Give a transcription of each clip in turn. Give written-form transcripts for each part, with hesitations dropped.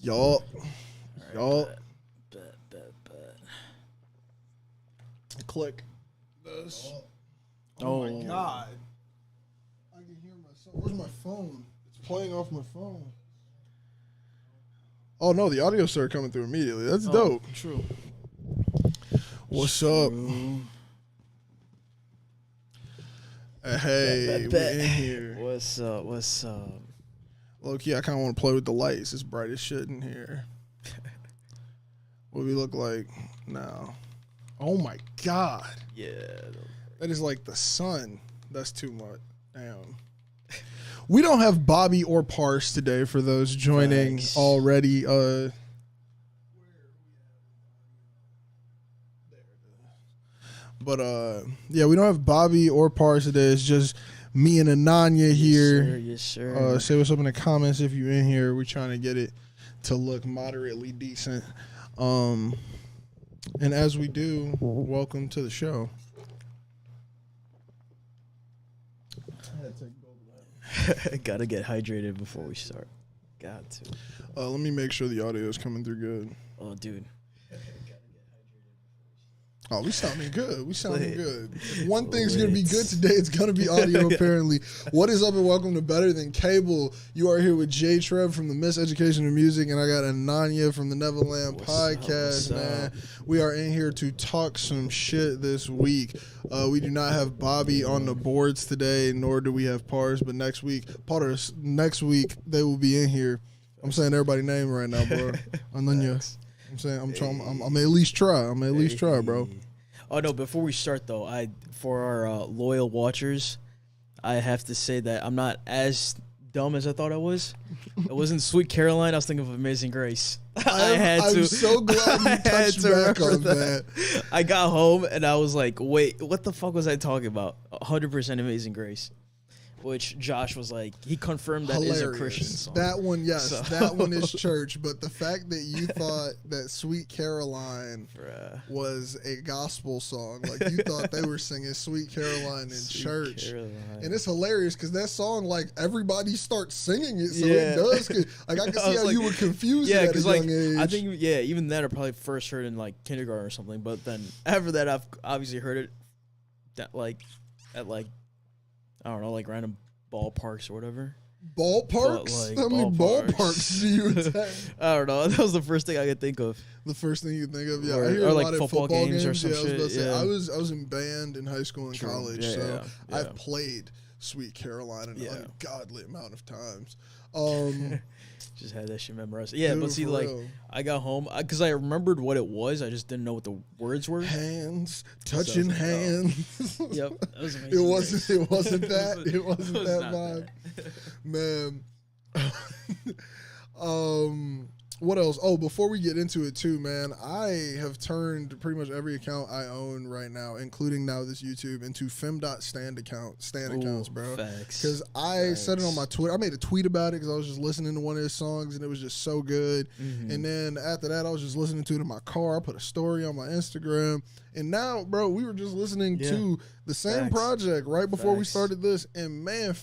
Yup. Yup. Bet. Click this. Oh my God. I can hear myself. Where's my phone? It's playing off my phone. Oh, no, the audio started coming through immediately. That's dope. True. What's up? Hey, we in here. What's up? Low key, I kind of want to play with the lights. It's bright as shit in here. What we look like now? Oh my God. Yeah. That is like the sun. That's too much. Damn. We don't have Bobby or Parse today for those joining already. But yeah, we don't have Bobby or Parse today. It's just me and Ananya here. Yes, sir. Say what's up in the comments if you're in here. We're trying to get it to look moderately decent. And as we do, welcome to the show. Gotta get hydrated before we start. Got to. Let me make sure the audio is coming through good. Oh, dude. Oh, we sounding good. We sounding good. If one thing's going to be good today, it's going to be audio, apparently. What is up, and welcome to Better Than Cable. You are here with J-Treb from the Miseducation of Music, and I got Ananya from the Nevaland podcast, man. We are in here to talk some shit this week. We do not have Bobby on the boards today, nor do we have Pars, but next week, they will be in here. I'm saying everybody's name right now, bro. Ananya. I'm saying I'm trying. I'm at least try. I'm at least try, bro. Oh no! Before we start, though, for our loyal watchers, I have to say that I'm not as dumb as I thought I was. It wasn't Sweet Caroline. I was thinking of Amazing Grace. I'm so glad you touched back on that. I got home and I was like, "Wait, what the fuck was I talking about?" 100% Amazing Grace. Which Josh was like, he confirmed that Hilarious. is a Christian song. That one, yes, so. That one is church. But the fact that you thought that Sweet Caroline was a gospel song, like you thought they were singing Sweet Caroline in Sweet church, Caroline. And it's hilarious because that song, like everybody starts singing it, so it does. Like I can see how like, you were confused at a young age. I think even then I probably first heard it in like kindergarten or something. But then after that, I've obviously heard it at I don't know, like random ballparks or whatever. Ballparks? Like, how many ballparks do you attend? I don't know. That was the first thing I could think of. The first thing you think of, yeah. Or, I hear or a like lot of football games or some shit. Yeah. I was in band in high school and college, yeah. I've played Sweet Caroline an ungodly amount of times. Just had that shit memorized. Yeah, dude, but see, like, real. I got home because I remembered what it was. I just didn't know what the words were. Hands, touching hands. Yep, that was amazing. It wasn't that. It wasn't that vibe, man. What else? Oh, before we get into it too, man, I have turned pretty much every account I own right now, including now this YouTube, into fem.stand accounts, bro. Because I said it on my Twitter. I made a tweet about it because I was just listening to one of his songs and it was just so good. Mm-hmm. And then after that, I was just listening to it in my car. I put a story on my Instagram. And now, bro, we were just listening to the same project right before we started this. And man,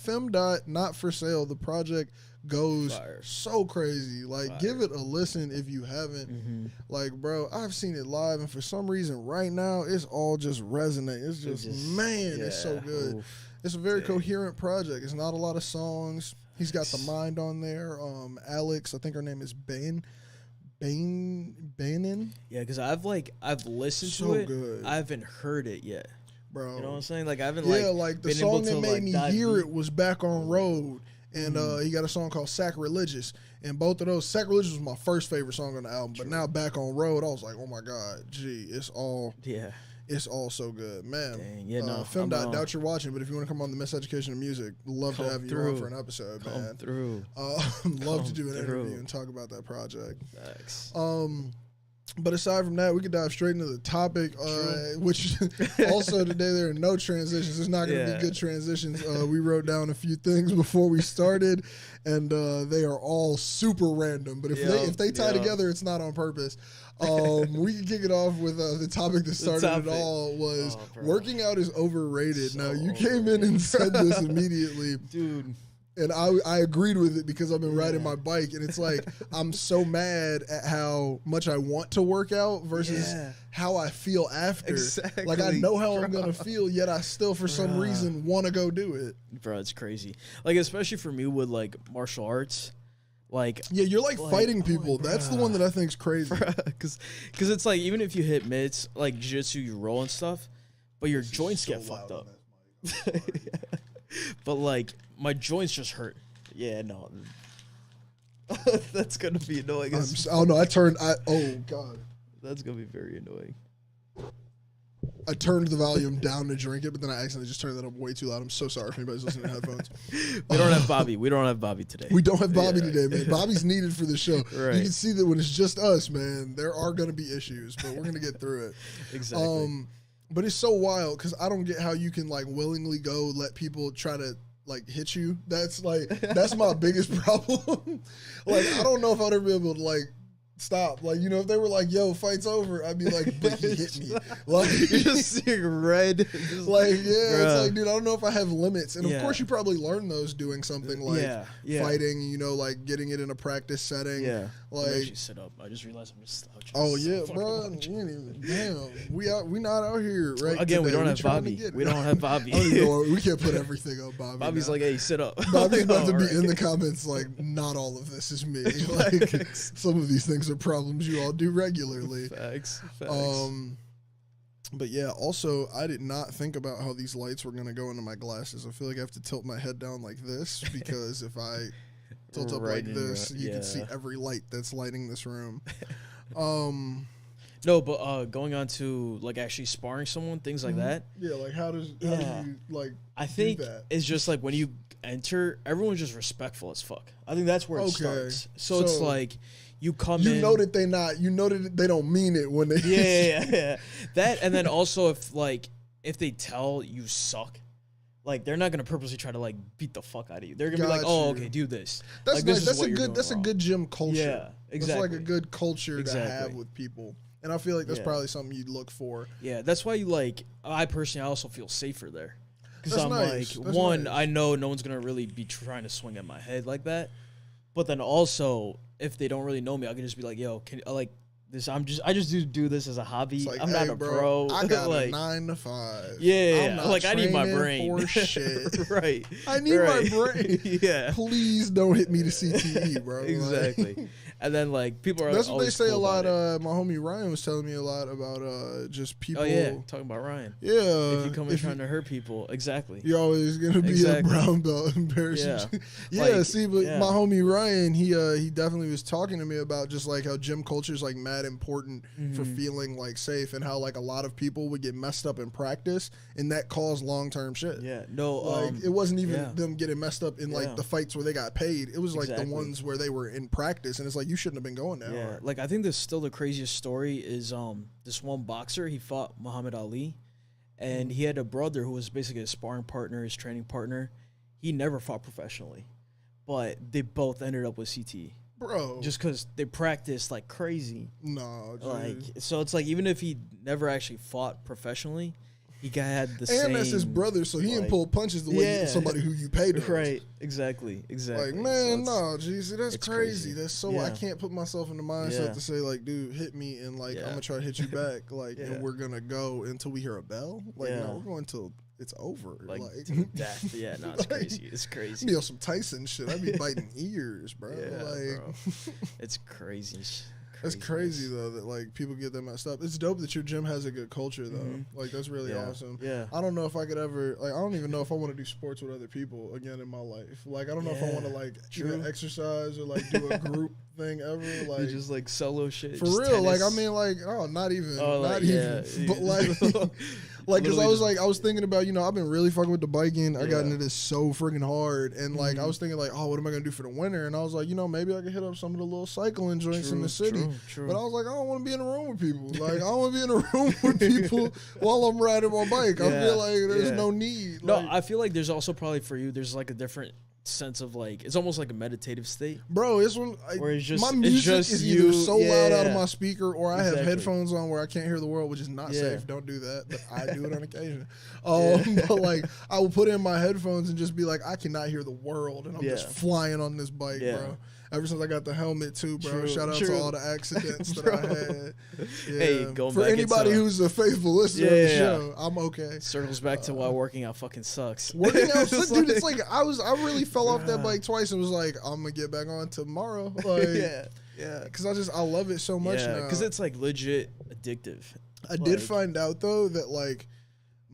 Not For Sale, the project goes so crazy. Like, give it a listen if you haven't. Mm-hmm. Like, bro, I've seen it live, and for some reason right now it's all just resonate. It's just it's so good. Oof. It's a very coherent project. It's not a lot of songs. He's got the mind on there. Alex, I think her name is Bainin. Yeah, because I've listened to it. Good. I haven't heard it yet, bro. You know what I'm saying? Like, I haven't like the song that made me hear it was Back on Road. And he got a song called Sacrilegious. And both of those, Sacrilegious was my first favorite song on the album. But now Back on Road, I was like, oh my God, it's all so good. Man. Dang, yeah, Fem. Doubt you're watching, but if you want to come on the Miseducation of Music, love to have you on for an episode, man. Come through. Love to do an interview and talk about that project. Thanks. But aside from that, we could dive straight into the topic, which also today there are no transitions. It's not going to be good transitions. We wrote down a few things before we started, and they are all super random. But if they tie together, it's not on purpose. We can kick it off with the topic that started it all was working out is overrated. So now, you came in and said this immediately. Dude. And I agreed with it because I've been riding my bike, and it's like I'm so mad at how much I want to work out versus how I feel after. Exactly. Like I know how I'm gonna feel, yet I still for some reason want to go do it. Bro, it's crazy. Like especially for me with like martial arts. Like you're like fighting people. That's the one that I think's crazy. Because it's like even if you hit mitts, like jiu-jitsu, you roll and stuff, but your joints get fucked up. But like my joints just hurt. Yeah, no. That's gonna be annoying. Oh no, oh god. That's gonna be very annoying. I turned the volume down to drink it, but then I accidentally just turned that up way too loud. I'm so sorry if anybody's listening to headphones. We don't have Bobby. We don't have Bobby today. We don't have Bobby today, man. Bobby's needed for the show. Right. You can see that when it's just us, man, there are going to be issues, but we're going to get through it. Exactly. But it's so wild because I don't get how you can like willingly go let people try to like hit you. That's my biggest problem. Like I don't know if I'd ever be able to like stop. Like, you know, if they were like, yo, fight's over, I'd be like, but he hit me. Like, you're just seeing red. Like, it's like, dude, I don't know if I have limits. And of course, you probably learn those doing something like fighting, you know, like getting it in a practice setting. Yeah. Like, actually sit up. I just realized I'm just slouching. Oh, yeah, bro. Damn. We not out here, right? Again, today. We don't have Bobby. We don't have Bobby. We can't put everything on Bobby. Bobby's like, hey, sit up. Bobby's about to be in the comments like, not all of this is me. Like, some of these things are problems you all do regularly. Facts. But yeah, also, I did not think about how these lights were going to go into my glasses. I feel like I have to tilt my head down like this because if I tilt up like this, you can see every light that's lighting this room. No, but going on to like actually sparring someone, things like that. Yeah, like how do you like? I think it's just like when you enter, everyone's just respectful as fuck. I think that's where it starts. So it's like you come in. You know that they don't mean it when they. Yeah. That, and then also if they tell you suck, like they're not gonna purposely try to like beat the fuck out of you. They're gonna be like, oh, okay, do this. That's like, nice. That's a good gym culture. Yeah, exactly. That's like a good culture to have with people. And I feel like that's probably something you'd look for. Yeah, that's why I personally also feel safer there. Because I'm nice. like, one, I know no one's going to really be trying to swing at my head like that. But then also, if they don't really know me, I can just be like, yo, this, I just do this as a hobby. Like, I'm not a pro. I got a 9 to 5. Yeah, like I need my brain. For shit. Right. I need my brain. Yeah. Please don't hit me to CTE, bro. Exactly. Like, and then like people are. That's what they say cool a lot. My homie Ryan was telling me a lot about just people. Oh yeah, talking about Ryan. Yeah. If you come in trying to hurt people, exactly. You're always gonna be a brown belt embarrassing. Yeah. See, but my homie Ryan, he definitely was talking to me about just like how gym culture is like mad important for feeling like safe, and how like a lot of people would get messed up in practice, and that caused long-term shit. Yeah. No. Like it wasn't even them getting messed up in like the fights where they got paid. It was like the ones where they were in practice, and it's like you shouldn't have been going that hard. Like I think this still the craziest story is this one boxer, he fought Muhammad Ali, and he had a brother who was basically his sparring partner, his training partner. He never fought professionally, but they both ended up with CTE. Bro, just because they practiced like crazy. No, dude. Like so it's like even if he never actually fought professionally, he had the same. And that's his brother, so he didn't pull punches the way somebody who you paid to. Right, exactly. Like, man, no, geez, that's crazy. That's so, I can't put myself in the mindset to say, like, dude, hit me, and, like, I'm going to try to hit you back, like, and we're going to go until we hear a bell. Like, no, we're going until it's over. Like death. Yeah, no, it's crazy. It's crazy. Me on some Tyson shit. I'd be biting ears, bro. Yeah, like, bro. It's crazy. That's crazy though that like people get that messed up. It's dope that your gym has a good culture though. Like that's really awesome. Yeah. I don't know if I could ever I don't even know if I want to do sports with other people again in my life. Like I don't know if I want to like even exercise or like do a group thing ever. Like you just like solo shit. For real. Tennis. Like I mean like not even. Yeah. But like because I was thinking about, you know, I've been really fucking with the biking. I got into this so freaking hard, and like I was thinking like, oh, what am I gonna do for the winter? And I was like, you know, maybe I could hit up some of the little cycling joints in the city. True. But I was like, I don't want to be in a room with people. Like I don't want to be in a room with people while I'm riding my bike. I feel like there's no need. No, I feel like there's also probably for you, there's like a different sense of like it's almost like a meditative state, bro. It's when where it's just my music is either so loud out of my speaker, or I have headphones on where I can't hear the world, which is not safe. Don't do that, but I do it on occasion. But like I will put in my headphones and just be like, I cannot hear the world, and I'm just flying on this bike, bro. Ever since I got the helmet too, bro. Shout out to all the accidents that I had. Yeah. Hey, for anybody who's a faithful listener of the show, I'm okay. Circles back to why working out fucking sucks. Working out sucks, dude. It's like I really fell off that bike twice and was like, I'm gonna get back on tomorrow. Like, yeah, because I love it so much now. Because it's like legit addictive. I did find out though that like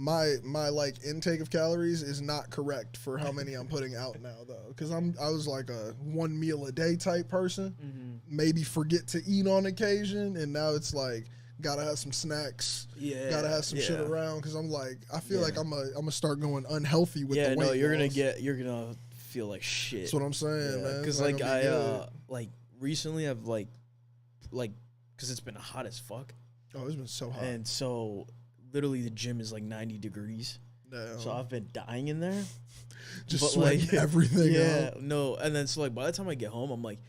my like intake of calories is not correct for how many I'm putting out now though, because I was like a 1 meal a day type person, maybe forget to eat on occasion, and now it's like gotta have some snacks, gotta have some shit around, because I'm like I feel like I'm gonna start going unhealthy with the weight you're gonna feel like shit. That's what I'm saying, man. Because like I like recently I've like because it's been hot as fuck. Oh, it's been so hot, and so literally the gym is like 90 degrees. Damn. So I've been dying in there. Just sweating like, everything out. No. And then so like by the time I get home, I'm like,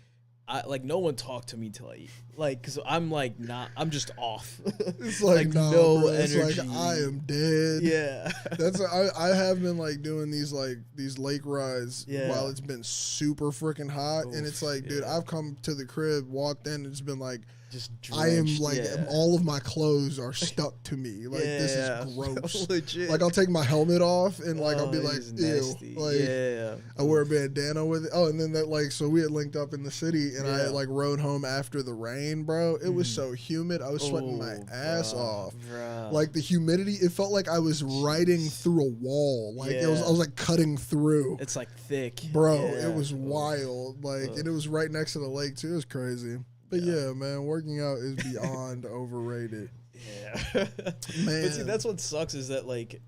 no one talked to me till I eat. Like, cause I'm like I'm just off. It's like no bro, energy. It's like I am dead. Yeah. That's I have been like doing these lake rides while it's been super freaking hot. Oof, and it's like, dude, I've come to the crib, walked in, and it's been like, just drenched, I am like all of my clothes are stuck to me. Like this is gross. Legit. Like I'll take my helmet off and like I'll be like, ew. Like I wear a bandana with it. Oh, and then that like so we had linked up in the city and I like rode home after the rain, bro. It was so humid. I was sweating my ass off. Like the humidity, it felt like I was riding through a wall. Like I was like cutting through. It's like thick. Bro, it was wild. Like and it was right next to the lake too. It was crazy. But yeah, man, working out is beyond overrated. Yeah. Man. But see, that's what sucks is that, like,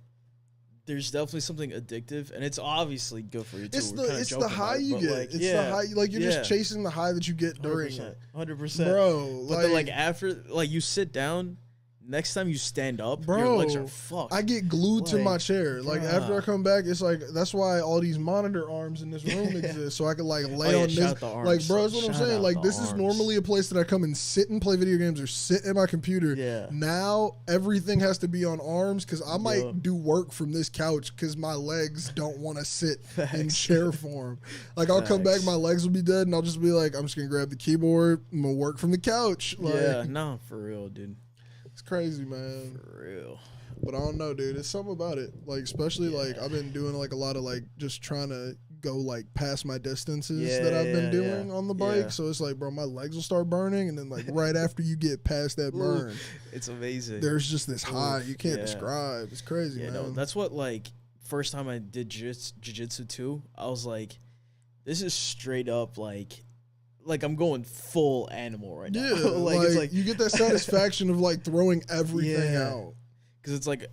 there's definitely something addictive, and it's obviously good for you, too. It's the high you get. Like, it's the high, like, you're just chasing the high that you get during 100%, it. 100%. Bro. But then, like, after, like, you sit down, next time you stand up, your legs are fucked. I get glued to my chair. Like, after I come back, it's like, that's why all these monitor arms in this room exist. So I can, like, lay on this. Like, bro, that's what I'm saying. Like, this is normally a place that I come and sit and play video games or sit at my computer. Yeah. Now, everything has to be on arms because I might do work from this couch because my legs don't want to sit in chair form. Like, I'll come back, my legs will be dead, and I'll just be like, I'm just going to grab the keyboard, I'm going to work from the couch. Like, no, for real, dude. It's crazy, man. For real. But I don't know, dude. It's something about it. Like, especially, like, I've been doing, like, a lot of, like, just trying to go, like, past my distances that I've been doing on the bike. So it's like, bro, my legs will start burning. And then, like, right after you get past that burn. It's amazing. There's just this high you can't describe. It's crazy, man. No, that's what, like, first time I did jiu-jitsu, too, I was like, this is straight up, like I'm going full animal right now. Yeah, like it's like you get that satisfaction of like throwing everything out. Because it's like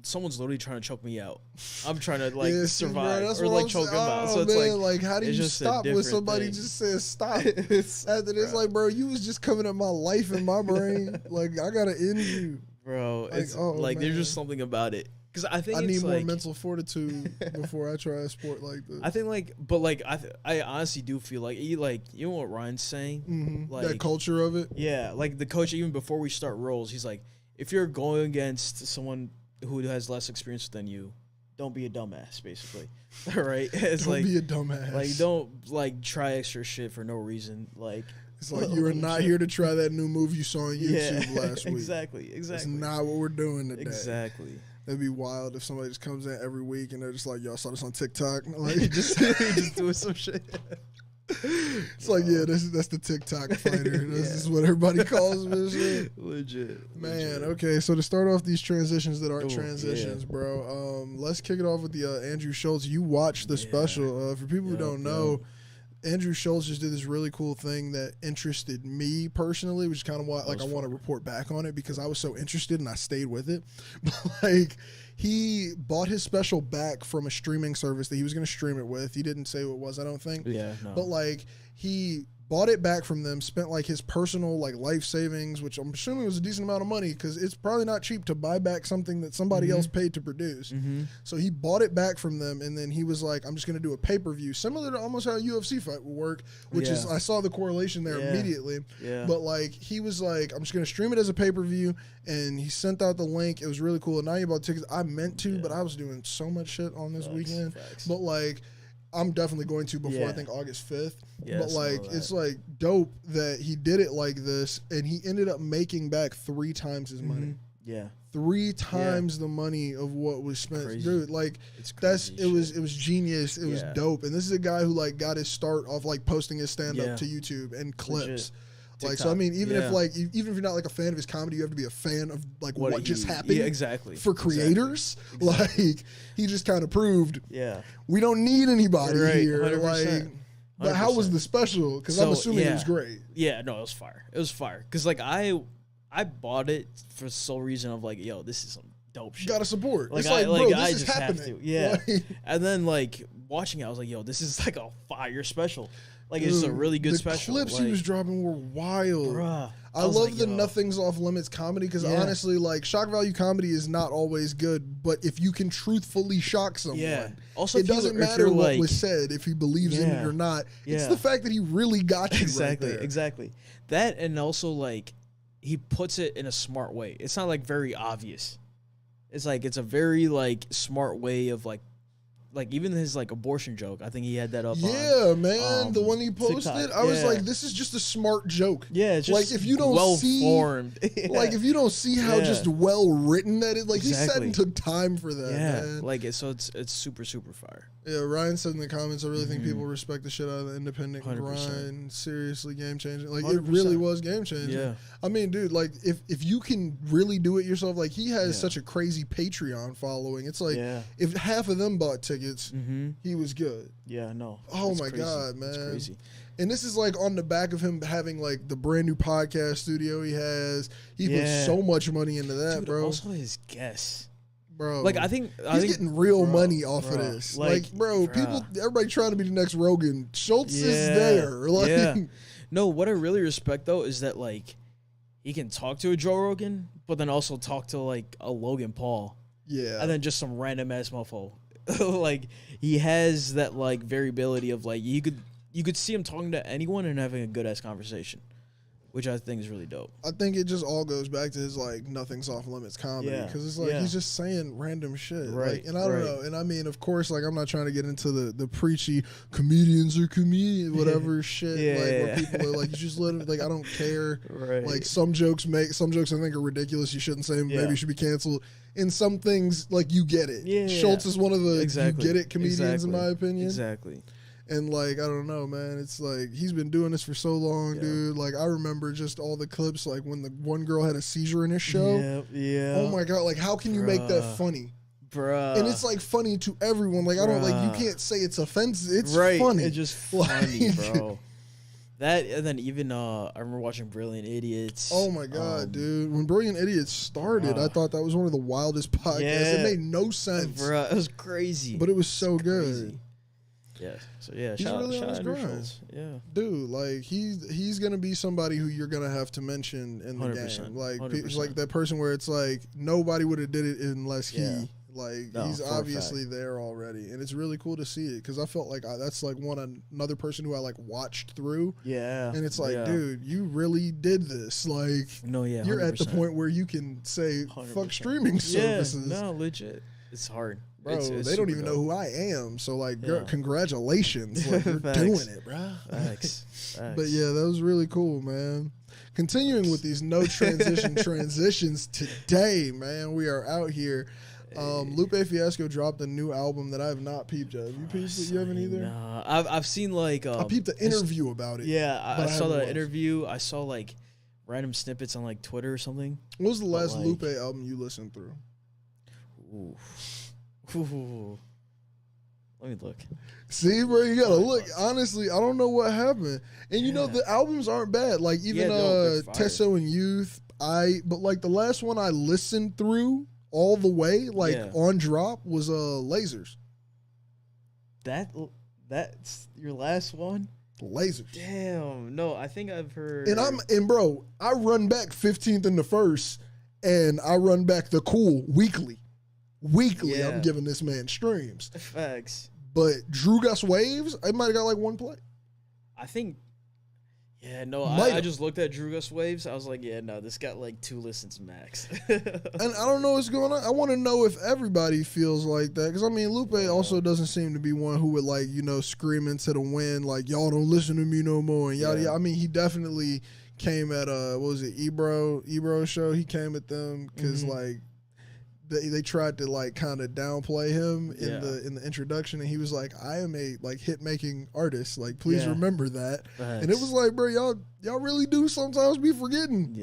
someone's literally trying to choke me out. I'm trying to like survive or like choke them out. So it's like how do you stop when somebody just says stop? After this, like, bro, you was just coming at my life in my brain. Like I gotta end you, bro. Like, it's like there's just something about it. Because I think I need more mental fortitude before I try a sport like this. I think I honestly do feel like you know what Ryan's saying, like that culture of it. Yeah, like the coach even before we start rolls, he's like, if you're going against someone who has less experience than you, don't be a dumbass, basically. Right? It's don't be a dumbass. Like don't like try extra shit for no reason. Like it's like you are not here to try that new move you saw on YouTube last week. Exactly. That's not what we're doing today. Exactly. That'd be wild if somebody just comes in every week and they're just like, y'all saw this on TikTok. Like, just doing some shit. It's like, that's the TikTok fighter. This is what everybody calls him and shit. Legit. Man, okay, so to start off these transitions that aren't transitions, bro, let's kick it off with the Andrew Schultz. You watched the special. For people who don't know, Andrew Schultz just did this really cool thing that interested me personally, which is kind of why I want to report back on it because I was so interested and I stayed with it. But like he bought his special back from a streaming service that he was going to stream it with. He didn't say what it was, I don't think. Yeah, no. But like he bought it back from them, spent like his personal like life savings, which I'm assuming was a decent amount of money because it's probably not cheap to buy back something that somebody else paid to produce. So he bought it back from them, and then he was like, I'm just going to do a pay-per-view, similar to almost how a UFC fight would work, which is, I saw the correlation there immediately. But like, he was like, I'm just going to stream it as a pay-per-view, and he sent out the link. It was really cool. And now you bought tickets. I meant to, but I was doing so much shit on this weekend. But like, I'm definitely going to before I think August 5th. But like, it's like dope that he did it like this, and he ended up making back 3 times his money. 3 times the money of what was spent. Crazy. Dude, like it was genius. It was dope. And this is a guy who like got his start off like posting his stand up to YouTube and clips. Like, so I mean, even if you're not like a fan of his comedy, you have to be a fan of like what just happened. For creators, like he just kind of proved. We don't need anybody here. 100%. Like, but 100%. How was the special? Because I'm assuming it was great. Yeah, no, it was fire. It was fire. Because like I bought it for the sole reason of like, yo, this is some dope shit. Gotta support. Like, it's like, bro, this is happening. Like, and then like watching it, I was like, yo, this is like a fire special. Like, it's a really good special. The clips like, he was dropping were wild. Bruh, I love like, the nothing's off limits comedy because honestly, like, shock value comedy is not always good, but if you can truthfully shock someone, also, it doesn't matter what was said if he believes in it or not. It's the fact that he really got you right there. Exactly. That, and also, like, he puts it in a smart way. It's not, like, very obvious. It's, like, it's a very, like, smart way of, like even his like abortion joke, I think he had that up. Man, the one he posted, TikTok. I was like, this is just a smart joke. It's just like if you don't formed. Like if you don't see how just well written that is, like he sat and took time for that. Man. Like so it's super fire. Yeah, Ryan said in the comments, I really think people respect the shit out of the independent 100%. Grind. Seriously, game changing. Like 100%. It really was game changing. Yeah. I mean, dude, like if you can really do it yourself, like he has such a crazy Patreon following. It's like if half of them bought tickets, he was good. Yeah, no. Oh my God, man. It's crazy. And this is like on the back of him having like the brand new podcast studio he has. He put so much money into that, dude, bro. Also his guests. Bro, like I think he's getting real money off of this. Like, bro, everybody trying to be the next Rogan. Schultz is there. Like, no, what I really respect though is that like he can talk to a Joe Rogan, but then also talk to like a Logan Paul. Yeah, and then just some random ass mofo. Like he has that like variability of like you could see him talking to anyone and having a good ass conversation, which I think is really dope. I think it just all goes back to his like nothing's off limits comedy because it's like he's just saying random shit, right? Like, and I don't know, and I mean, of course, like I'm not trying to get into the preachy comedians or comedian whatever shit, where people are like, you just let it, like I don't care, right? Like some jokes I think are ridiculous. You shouldn't say them. Maybe you should be canceled. In some things, like you get it. Schultz is one of the you get it comedians in my opinion. Exactly. And, like, I don't know, man. It's like, he's been doing this for so long, dude. Like, I remember just all the clips, like, when the one girl had a seizure in his show. Oh, my God. Like, how can you make that funny? Bruh. And it's, like, funny to everyone. Like, I don't, like, you can't say it's offensive. It's funny. It's just funny, bro. That, and then even, I remember watching Brilliant Idiots. Oh, my God, dude. When Brilliant Idiots started, I thought that was one of the wildest podcasts. It made no sense. Bruh, it was crazy. But it was so good. Crazy. Yeah. So he's really on his grind. Yeah, dude. Like he's gonna be somebody who you're gonna have to mention in the 100%, game. Like 100%. It's like that person where it's like nobody would have did it unless he. Like he's obviously there already, and it's really cool to see it because I felt like that's like another person who I like watched through. Yeah, and it's like, dude, you really did this. Like, no, you're 100%. At the point where you can say 100%. Fuck streaming services. No, legit, it's hard. Bro, they don't even know who I am. So, like, congratulations. Like, you're doing it, bro. Facts. But, yeah, that was really cool, man. Continuing with these no transition transitions today, man, we are out here. Lupe Fiasco dropped a new album that I have not peeped yet. Have you peeped it? You haven't either? Nah. I've seen, like... I peeped the interview about it. Yeah, I saw the interview. I saw, like, random snippets on, like, Twitter or something. What was the last Lupe album you listened through? Ooh. Let me look. See, bro, you gotta look. Honestly, I don't know what happened. And you know, the albums aren't bad. Like even Tesso and Youth, but like the last one I listened through all the way, like on drop, was Lasers. That's your last one? Lasers. Damn. No, I think I've heard. And bro, I run back 15th in the first, and I run back the cool weekly. Weekly, I'm giving this man streams. Facts. But Drew Gus Waves, I might have got like one play. I think. Yeah, no, I just looked at Drew Gus Waves. I was like, yeah, no, this got like 2 listens max. And I don't know what's going on. I want to know if everybody feels like that. Because, I mean, Lupe also doesn't seem to be one who would, like, you know, scream into the wind, like, y'all don't listen to me no more. And yada, yada. I mean, he definitely came at, what was it, Ebro show? He came at them because, like, they tried to like kind of downplay him in the introduction, and he was like, I am a like hit making artist, like please remember that. Facts. And it was like, bro, y'all really do sometimes be forgetting.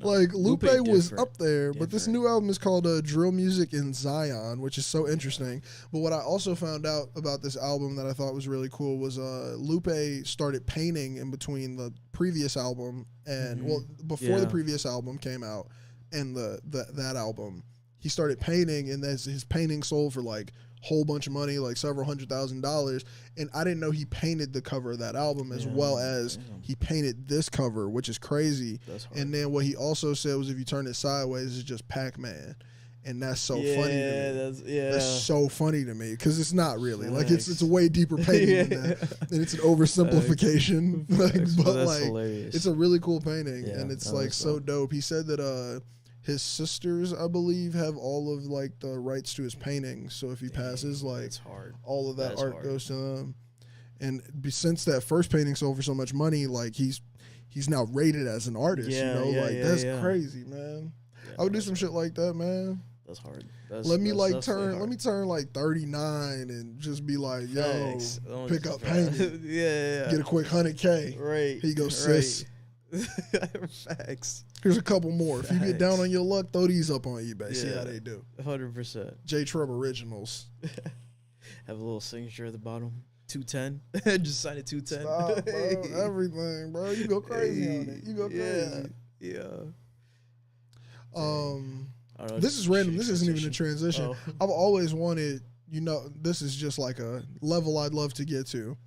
Like Lupe was up there, but this new album is called Drill Music in Zion, which is so interesting. But what I also found out about this album that I thought was really cool was Lupe started painting in between the previous album and before the previous album came out and that album. He started painting, and his painting sold for like a whole bunch of money, like several $100,000. And I didn't know he painted the cover of that album as well as he painted this cover, which is crazy. And then what he also said was if you turn it sideways, it's just Pac-Man. And that's so funny to me. That's so funny to me because it's not really. Like, it's a way deeper painting than that. And it's an oversimplification. But like, hilarious. It's a really cool painting. And it's like so dope. He said that his sisters, I believe, have all of like the rights to his paintings. So if he passes, like all of that art goes to them. And since that first painting sold for so much money, like he's now rated as an artist. That's crazy, man. I would do some shit like that, man. That's hard. Let me turn like 39 and just be like, yo, pick up painting. Get a quick $100K. Right. Here you go, sis. Facts. Here's a couple more. If you get down on your luck, throw these up on eBay. See how they do. 100%. J-Treb Originals. Have a little signature at the bottom. 210. Just sign it 210. Stop, bro. Everything, bro. You go crazy on it. You go crazy. This is random. This isn't even a transition. I've always wanted, you know, this is just like a level I'd love to get to.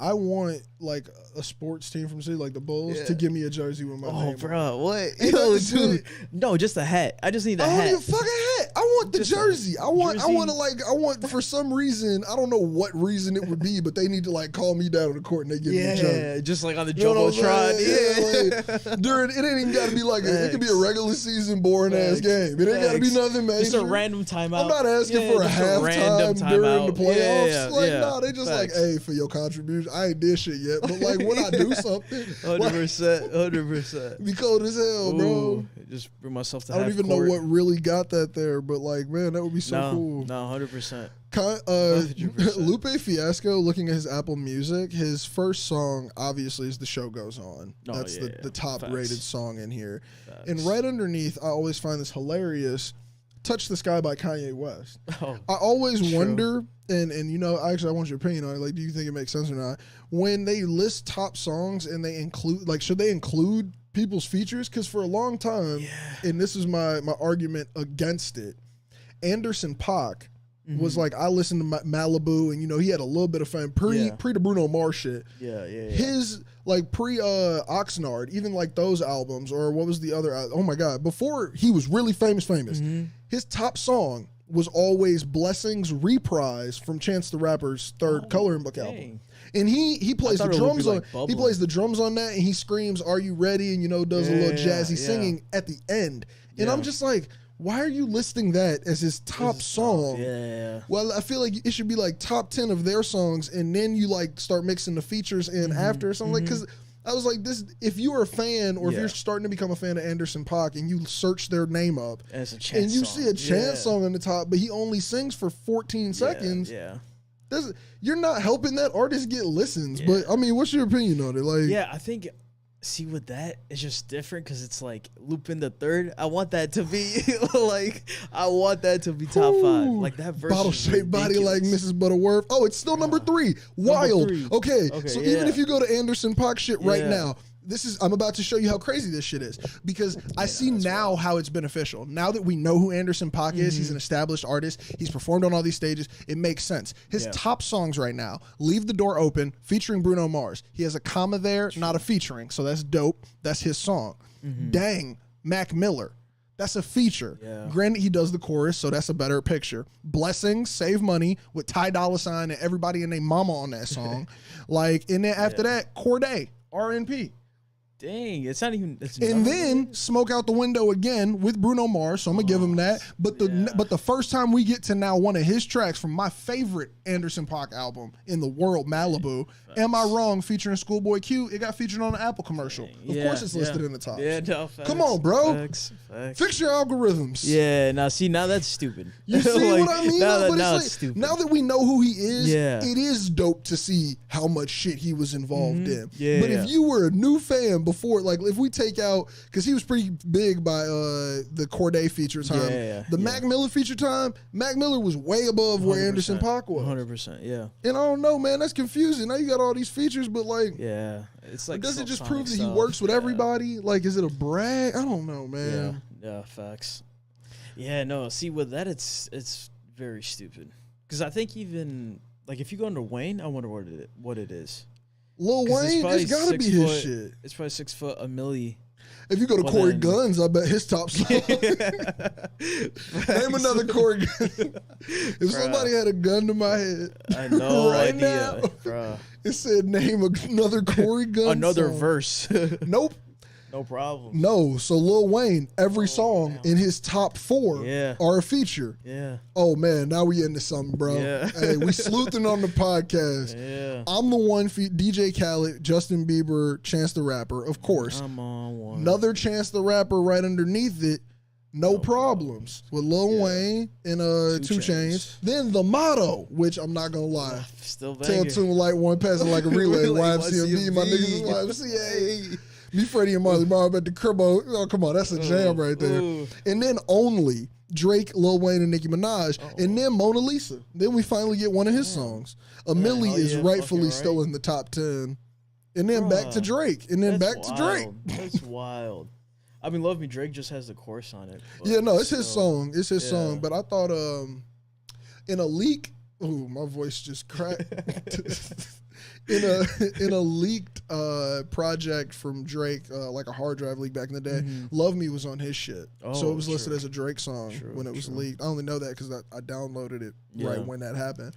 I want like a sports team from city, like the Bulls, to give me a jersey with my name. Oh, bro, what? Yo, dude, no, just a hat. I just need a hat. I don't need a fucking hat. I want the jersey. I want for some reason, I don't know what reason it would be, but they need to like call me down on the court and they give me a jersey. Yeah, just like on the Jumbotron. Like, dude, it ain't even got to be like it could be a regular season boring ass game. It ain't got to be nothing major. Just a random timeout. I'm not asking for a halftime during the playoffs. Nah, they just like, hey, for your contribution. I ain't did shit yet, but like when I do something, 100%. Be cold as hell, bro. Just bring myself to. I don't even know what really got that there, but like, man, that would be so cool. No, 100%. 100%. Lupe Fiasco, looking at his Apple Music, his first song obviously is "The Show Goes On." That's the top rated song in here, and right underneath, I always find this hilarious. Touch the Sky by Kanye West. I always wonder, and you know, actually I want your opinion on it. Like, do you think it makes sense or not? When they list top songs and they include, like, should they include people's features? Because for a long time, and this is my argument against it, Anderson .Paak was like, I listened to Malibu, and you know, he had a little bit of fame pre the Bruno Mars shit. His like pre Oxnard, even like those albums, or what was the other? Oh my god! Before he was really famous, his top song was always "Blessings" reprise from Chance the Rapper's third Coloring Book album. And he plays the drums on he plays the drums on that, and he screams, "Are you ready?" and you know, does a little jazzy singing at the end. And I'm just like, why are you listing that as his top song? Well, I feel like it should be like top 10 of their songs, and then you like start mixing the features in after or something. Like, because I was like, this. If you are a fan, or if you're starting to become a fan of Anderson .Paak, and you search their name up, and it's a Chance and you song. see a Chance song on the top, but he only sings for 14 seconds. You're not helping that artist get listens. But I mean, what's your opinion on it? Like, I think. See, with that, it's just different because it's like Lupin the Third. I want that to be like, I want that to be top 5. Like that verse. Bottle shaped body like Mrs. Butterworth. Oh, it's still number 3. Wild. Okay, so even if you go to Anderson .Paak shit right now, I'm about to show you how crazy this shit is, because I see now how it's beneficial. Now that we know who Anderson .Paak is, he's an established artist. He's performed on all these stages. It makes sense. His top songs right now, Leave the Door Open, featuring Bruno Mars. He has a comma there, not a featuring. So that's dope. That's his song. Dang, Mac Miller. That's a feature. Granted, he does the chorus, so that's a better picture. Blessings, Save Money with Ty Dolla $ign and everybody and their mama on that song. Like, and then after that, Corday, RNP. Dang, it's not even. And then Smoke Out the Window again with Bruno Mars, so I'm gonna give him that. But the first time we get to now one of his tracks from my favorite Anderson .Paak album in the world, Malibu, Am I Wrong, featuring Schoolboy Q, it got featured on an Apple commercial. Of course it's listed in the top. Yeah, no, facts, come on, bro. Facts. Fix your algorithms. Yeah, now that's stupid. You see like, what I mean? Now, but now it's like, stupid. Now that we know who he is, it is dope to see how much shit he was involved in. But if you were a new fan before, like if we take out, because he was pretty big by the Corday feature time, the Mac Miller feature time, Mac Miller was way above where Anderson .Paak was. 100%, yeah. And I don't know, man, that's confusing. Now you got all these features, but like, it's like, does it just prove that he works with everybody? Like, is it a brag? I don't know, man. Yeah, facts. Yeah, no. See, with that, it's very stupid. Because I think even like if you go under Wayne, I wonder what it is. Lil Wayne, it's gotta be his shit. It's probably 6 foot, a milli. If you go to Corey Guns, I bet his top song. Name another Corey Gun. If somebody had a gun to my head, I know right idea, now, bruh. It said name another Corey Gun. Another song. Verse. Nope. No problem. No, so Lil Wayne, every song in his top 4 are a feature. Yeah. Oh man, now we into something, bro. Yeah. Hey, we sleuthing on the podcast. Yeah. I'm the one, DJ Khaled, Justin Bieber, Chance the Rapper, of course. I'm on one. Another Chance the Rapper right underneath it. No problems with Lil Wayne and 2 Chainz. Then The Motto, which I'm not gonna lie. Still Tell banging. Tune like one passing like a relay. YMCMB, my niggas is YMCA. Me, Freddie, and Marley Marl at the cribbo. Oh, come on, that's a jam right there. And then Only, Drake, Lil Wayne, and Nicki Minaj. And then Mona Lisa. Then we finally get one of his songs. A Milli is rightfully still in the top 10. And then back to Drake. And then back to Drake. That's wild. I mean, Love Me Drake just has the chorus on it. Yeah, no, it's his song. It's his song. But I thought in a leak, ooh, my voice just cracked. in a leaked project from Drake, like a hard drive leak back in the day, Love Me was on his shit. So it was listed as a Drake song when it was leaked. I only know that because I downloaded it right when that happened.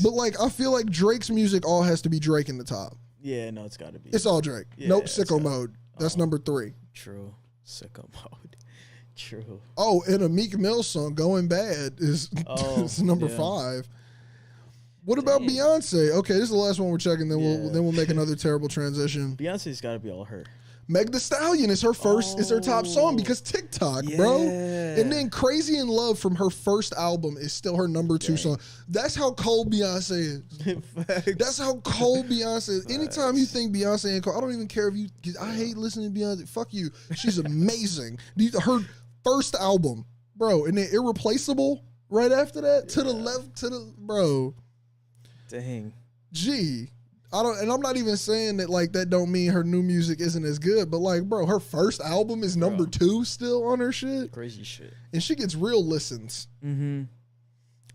But like, I feel like Drake's music all has to be Drake in the top. Yeah, no, it's got to be. It's all Drake. Nope, Sicko Mode. That's number 3. True. Sicko Mode. True. Oh, and a Meek Mill song, Going Bad, is number 5. What about Beyonce? Okay, this is the last one we're checking. Then we'll make another terrible transition. Beyonce's got to be all her. Meg Thee Stallion is her first. It's her top song because TikTok, bro. And then Crazy in Love from her first album is still her number 2 song. That's how cold Beyonce is. That's how cold Beyonce is. Anytime you think Beyonce ain't cold, I don't even care if you. I hate listening to Beyonce. Fuck you. She's amazing. Her first album, bro, and then Irreplaceable right after that to the left bro. Dang. Gee. And I'm not even saying that like that don't mean her new music isn't as good, but like, bro, her first album is number 2 still on her shit. Crazy shit. And she gets real listens. Mm-hmm.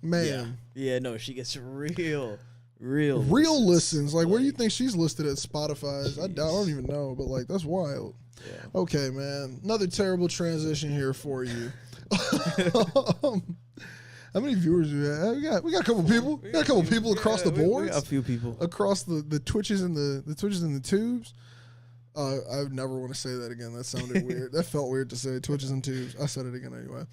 Man. Yeah, no, she gets real listens. Like, where do you think she's listed at Spotify? I don't even know, but like, that's wild. Yeah. Okay, man. Another terrible transition here for you. How many viewers do we have? We got a couple people. We got a couple people across the boards. We got a few people across the Twitches and the Twitches and the tubes. I never want to say that again. That sounded weird. That felt weird to say. Twitches and tubes. I said it again anyway.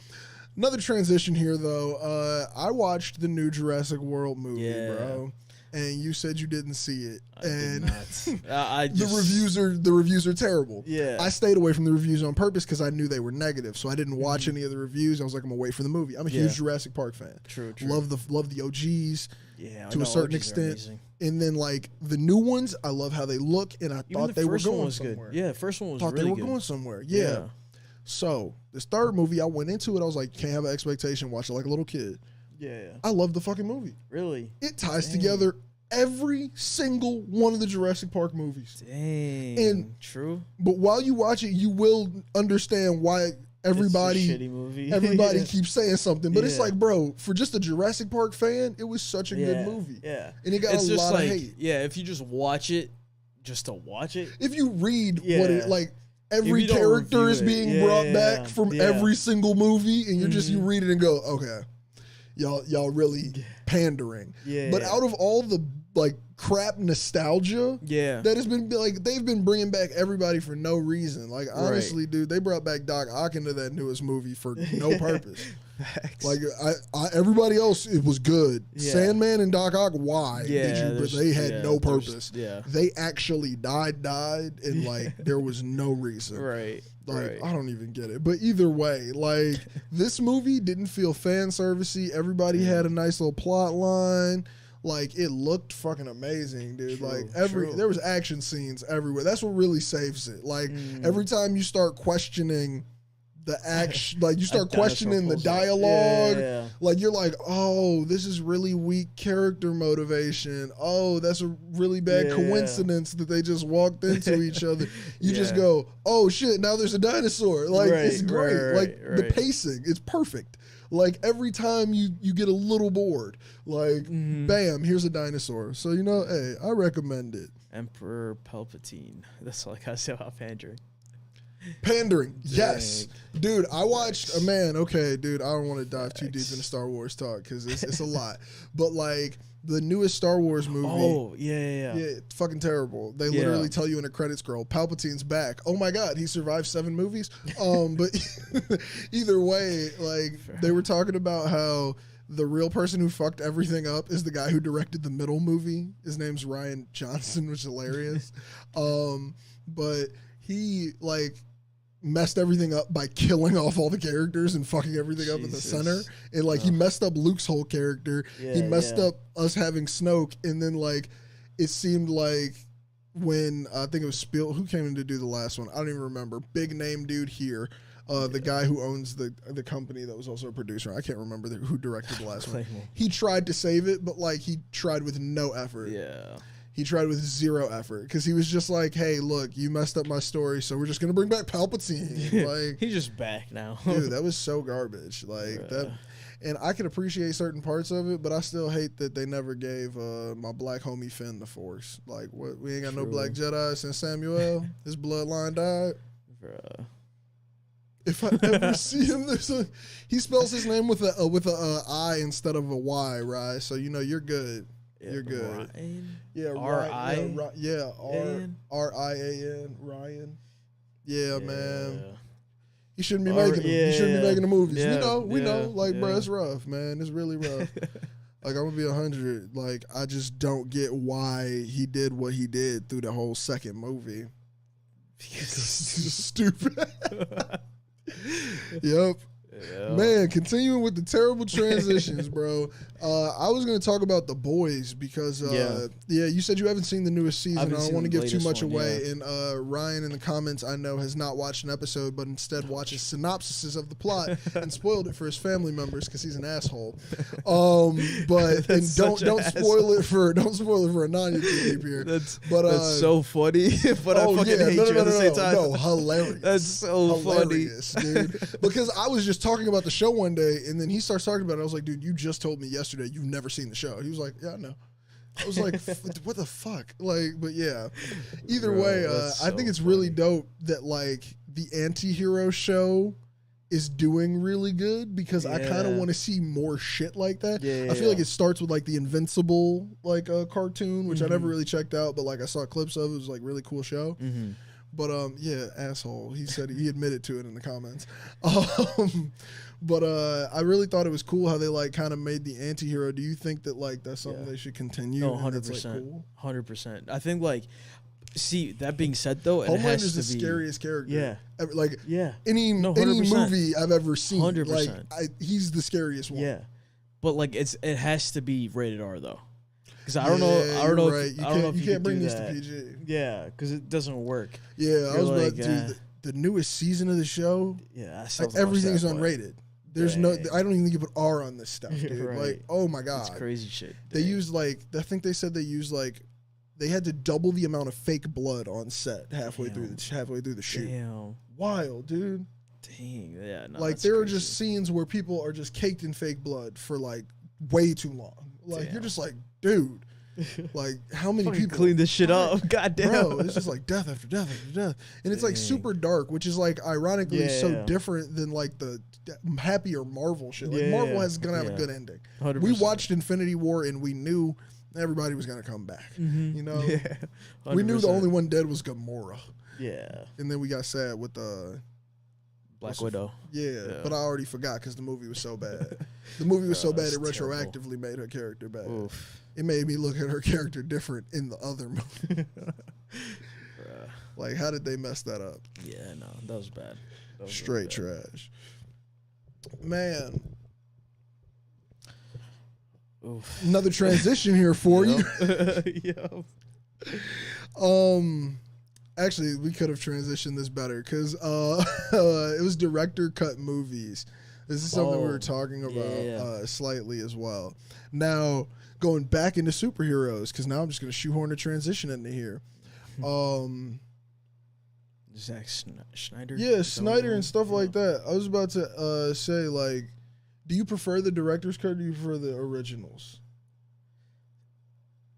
Another transition here though. I watched the new Jurassic World movie, bro. And you said you didn't see it, the reviews are terrible. Yeah, I stayed away from the reviews on purpose because I knew they were negative, so I didn't watch any of the reviews. I was like, I'm gonna wait for the movie. I'm a huge Jurassic Park fan. True. Love the OGs. Yeah, to a certain extent. And then like the new ones, I love how they look, and I thought they were going somewhere. Good. Yeah, the first one was thought really they were going somewhere. Yeah. So this third movie, I went into it. I was like, can't have an expectation. Watch it like a little kid. Yeah. I love the fucking movie. Really? It ties together every single one of the Jurassic Park movies. Dang. And true. But while you watch it, you will understand why everybody, it's a shitty movie. everybody keeps saying something. But it's like, bro, for just a Jurassic Park fan, it was such a good movie. Yeah. And it got a lot of hate. Yeah, if you just watch it, just to watch it. If you read what it, like, every character is being brought back from every single movie, and you're just, you read it and go, okay, y'all really pandering. Yeah. But out of all the, like, crap nostalgia that has been, like, they've been bringing back everybody for no reason. Like, honestly, dude, they brought back Doc Ock into that newest movie for no purpose. Like, everybody else, it was good. Sandman and Doc Ock, why did you? But they had no purpose. They actually died, and like there was no reason. Like, I don't even get it. But either way, like, this movie didn't feel fan servicey. Everybody had a nice little plot line. Like, it looked fucking amazing, dude. There was action scenes everywhere. That's what really saves it. Like, every time you start questioning the action, like, you start questioning the dialogue, like, you're like, oh, this is really weak character motivation. Oh, that's a really bad coincidence that they just walked into each other. You just go, oh shit, now there's a dinosaur. Like, it's great. The pacing, it's perfect. Like, every time you get a little bored, like, bam, here's a dinosaur. So, you know, hey, I recommend it. Emperor Palpatine. That's all I gotta say about pandering. Pandering, yes. Dude, I watched, dude, I don't want to dive too deep into Star Wars talk because it's a lot. But, like, the newest Star Wars movie. Oh, yeah. It's fucking terrible. They literally tell you in a credit scroll, Palpatine's back. Oh my God, he survived 7 movies. But either way, like, they were talking about how the real person who fucked everything up is the guy who directed the middle movie. His name's Rian Johnson, which is hilarious. But he, like, messed everything up by killing off all the characters and fucking everything up in the center. And, like, he messed up Luke's whole character. He messed up us having Snoke. And then, like, it seemed like when, I think it was who came in to do the last one? I don't even remember. Big name dude here. The guy who owns the company that was also a producer. I can't remember who directed the last one. He tried to save it, but, like, he tried with no effort. Yeah. He tried with 0 effort because he was just like, hey, look, you messed up my story, so we're just going to bring back Palpatine. Like, he's just back now. Dude, that was so garbage. Like, that, and I can appreciate certain parts of it, but I still hate that they never gave my black homie Finn the Force. Like, what? We ain't got no black Jedi since Samuel. His bloodline died. Bruh. If I ever see him, he spells his name with a I instead of a Y, right? So, you know, you're good. You're good. Ryan? Yeah, R-I? R-I-A-N, Ryan. Yeah, man. He shouldn't be making them. He shouldn't be making the movies. We know. Like, bro, it's rough, man. It's really rough. Like, I'm going to be 100. Like, I just don't get why he did what he did through the whole second movie. He's stupid. Yep. Yeah. Man, continuing with the terrible transitions, bro. I was going to talk about The Boys because, you said you haven't seen the newest season. I don't want to give too much away. And Ryan in the comments, I know, has not watched an episode, but instead watches synopsises of the plot and spoiled it for his family members because he's an asshole. But and don't spoil it for Ananya too deep here. That's so funny. But I fucking hate you at the same time. No, hilarious. That's so hilarious, dude. Because I was just talking about the show one day, and then he starts talking about it. I was like, dude, you just told me yesterday you've never seen the show. He was like, yeah, I know. I was like, what the fuck? Like, but yeah. Either way, I think it's really dope that, like, the anti-hero show is doing really good because I kind of want to see more shit like that. I feel like it starts with, like, the Invincible, like, cartoon, which I never really checked out, but, like, I saw clips of it. It was, like, really cool show. But, asshole. He said he admitted to it in the comments. But I really thought it was cool how they, like, kind of made the anti-hero. Do you think that, like, that's something they should continue? No, 100%. Like, cool? 100%. I think, like, see, that being said, though, Homelander is the scariest character. Yeah. Like, any movie I've ever seen. 100%. Like, he's the scariest one. Yeah. But, like, it has to be rated R, though. Because I don't know. Right. You can't bring this to PG. Yeah, because it doesn't work. Yeah, I was about to do the newest season of the show. Yeah, everything's unrated. There's no, I don't even think you put R on this stuff, dude. Right. Like, oh my God. It's crazy shit. They used like, I think they said they used like, they had to double the amount of fake blood on set halfway through the shoot. Damn. Wild, dude. Dang. Yeah. No, like there are just scenes where people are just caked in fake blood for like way too long. Like you're just like, dude. Like how many people clean this shit up? God damn. Bro, it's just like death after death after death. And it's like super dark, which is like ironically so different than like the happier Marvel shit. Like Marvel is gonna have a good ending. 100%. We watched Infinity War and we knew everybody was gonna come back. You know? Yeah. We knew the only one dead was Gamora. Yeah. And then we got sad with the Black Widow. Yeah, but I already forgot because the movie was so bad. The movie was so bad it retroactively made her character bad. Oof. It made me look at her character different in the other movie. Like, how did they mess that up? Yeah, no, that was bad. That was straight really bad. Trash. Man. Oof. Another transition here for you. Yep. Actually, we could have transitioned this better because it was director cut movies. This is something we were talking about slightly as well. Now, going back into superheroes, because now I'm just going to shoehorn a transition into here. Zack Snyder? Yeah, Snyder and stuff like that. I was about to say, like, do you prefer the director's cut or do you prefer the originals?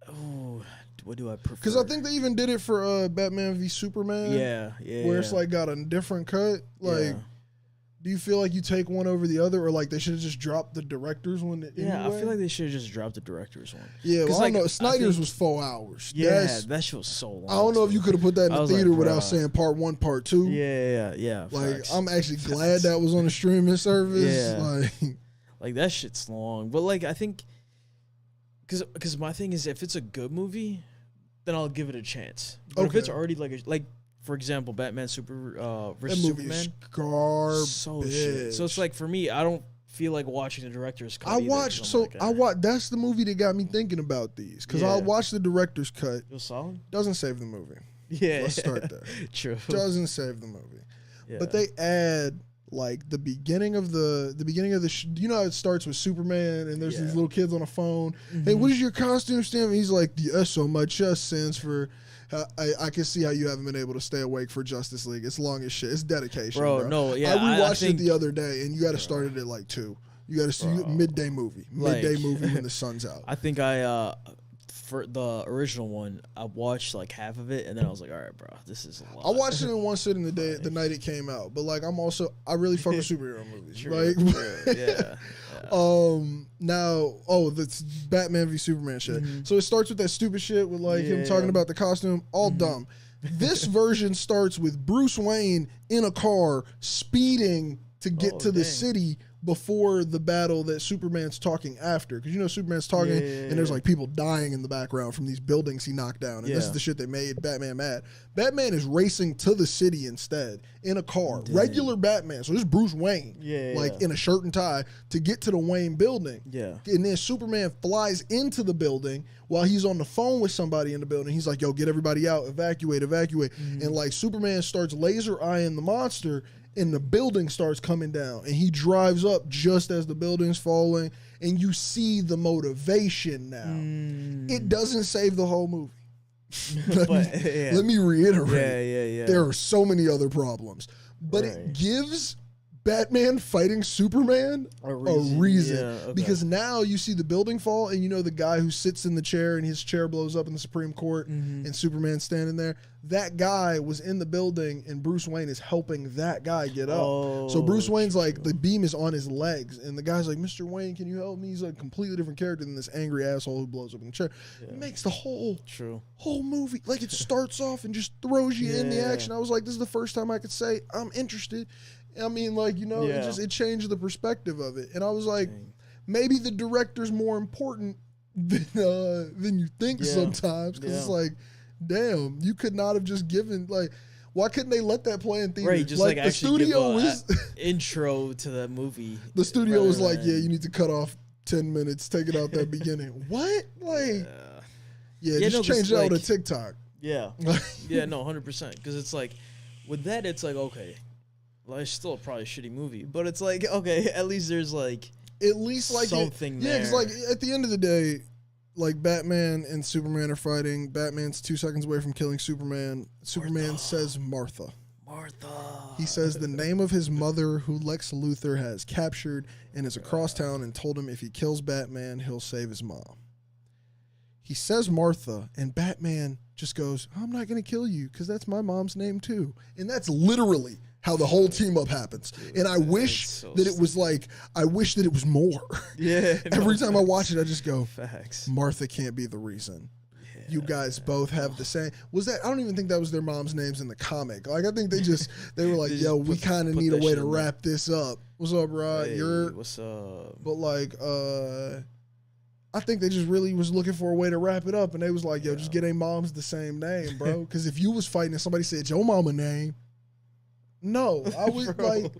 Oh, what do I prefer? Because I think they even did it for Batman v Superman. Yeah. Where it's like got a different cut. Like, do you feel like you take one over the other, or like they should have just dropped the director's one? Yeah, I feel like they should have just dropped the director's one. Yeah, well, I don't know. Snyder's was 4 hours. Yeah, that shit was so long. I don't know if you could have put that in the theater without saying part 1, part 2. Yeah. Like, I'm actually glad that was on a streaming service. Yeah. Like that shit's long. But like, I think, because my thing is, if it's a good movie, then I'll give it a chance. But if it's already like, for example, Batman versus Superman, garbage. So it's like, for me, I don't feel like watching the director's cut. I watched that's the movie that got me thinking about these, because I watched the director's cut. It was solid. Doesn't save the movie. Yeah, let's start there. True. Doesn't save the movie. Yeah. But they add like the beginning of you know how it starts with Superman and there's these little kids on a phone. Mm-hmm. Hey, what does your costume stand for? He's like, the S on my chest stands for. I can see how you haven't been able to stay awake for Justice League. It's long as shit. It's dedication, bro. No, yeah. I rewatched it the other day, and you got to start it at like 2. You got to see midday movie when the sun's out. I think for the original one, I watched like half of it, and then I was like, all right, bro, this is a lot. I watched it in one sitting the night it came out, but like I really fuck with superhero movies. That's Batman v Superman shit. Mm-hmm. So it starts with that stupid shit with like him talking about the costume, all dumb. This version starts with Bruce Wayne in a car speeding to get to the city before the battle that Superman's talking after. Because, you know, Superman's talking and there's like people dying in the background from these buildings he knocked down. And this is the shit that made Batman mad. Batman is racing to the city instead in a car. Dang. Regular Batman. So this is Bruce Wayne. In a shirt and tie to get to the Wayne building. Yeah. And then Superman flies into the building while he's on the phone with somebody in the building. He's like, yo, get everybody out. Evacuate. Mm-hmm. And like Superman starts laser eyeing the monster, and the building starts coming down, and he drives up just as the building's falling, and you see the motivation now. It doesn't save the whole movie. Let me reiterate. There are so many other problems, but it gives Batman fighting Superman a reason. Because now you see the building fall, and you know the guy who sits in the chair and his chair blows up in the Supreme Court, and Superman's standing there. That guy was in the building, and Bruce Wayne is helping that guy get up. So Bruce Wayne's like, the beam is on his legs, and the guy's like, Mr. Wayne, can you help me? He's like a completely different character than this angry asshole who blows up in the chair. It makes the whole movie, like, it starts off and just throws you in the action. I was like, this is the first time I could say I'm interested. I mean, like, you know, it changed the perspective of it. And I was like, maybe the director's more important than you think sometimes. Because it's like, damn, you could not have just given, like, why couldn't they let that play in theaters? Right, just like the studio was intro to that movie. The studio was like, you need to cut off 10 minutes, take it out that beginning. What? Like, just change it out to TikTok. Yeah. No, 100%. Because it's like, with that, it's like, okay, Well, it's still probably a shitty movie, but it's like, okay, at least there's like something there. Yeah, because like at the end of the day, like Batman and Superman are fighting. Batman's 2 seconds away from killing Superman. Superman says Martha. He says the name of his mother, who Lex Luthor has captured and is across town, and told him if he kills Batman, he'll save his mom. He says Martha, and Batman just goes, I'm not going to kill you because that's my mom's name too. And that's literally how the whole team up happens. Dude, and I wish that it was like, I wish that it was more. Yeah. Every time I watch it, I just go, facts. Martha can't be the reason. You guys both have the same. Was that? I don't even think that was their mom's names in the comic. Like I think they were like, yo, we kind of need a way to wrap this up. What's up, Rod? Hey, what's up? But like, I think they just really was looking for a way to wrap it up, and they was like, yo, just get their moms the same name, bro. Because if you was fighting and somebody said your mama name, no, I would like.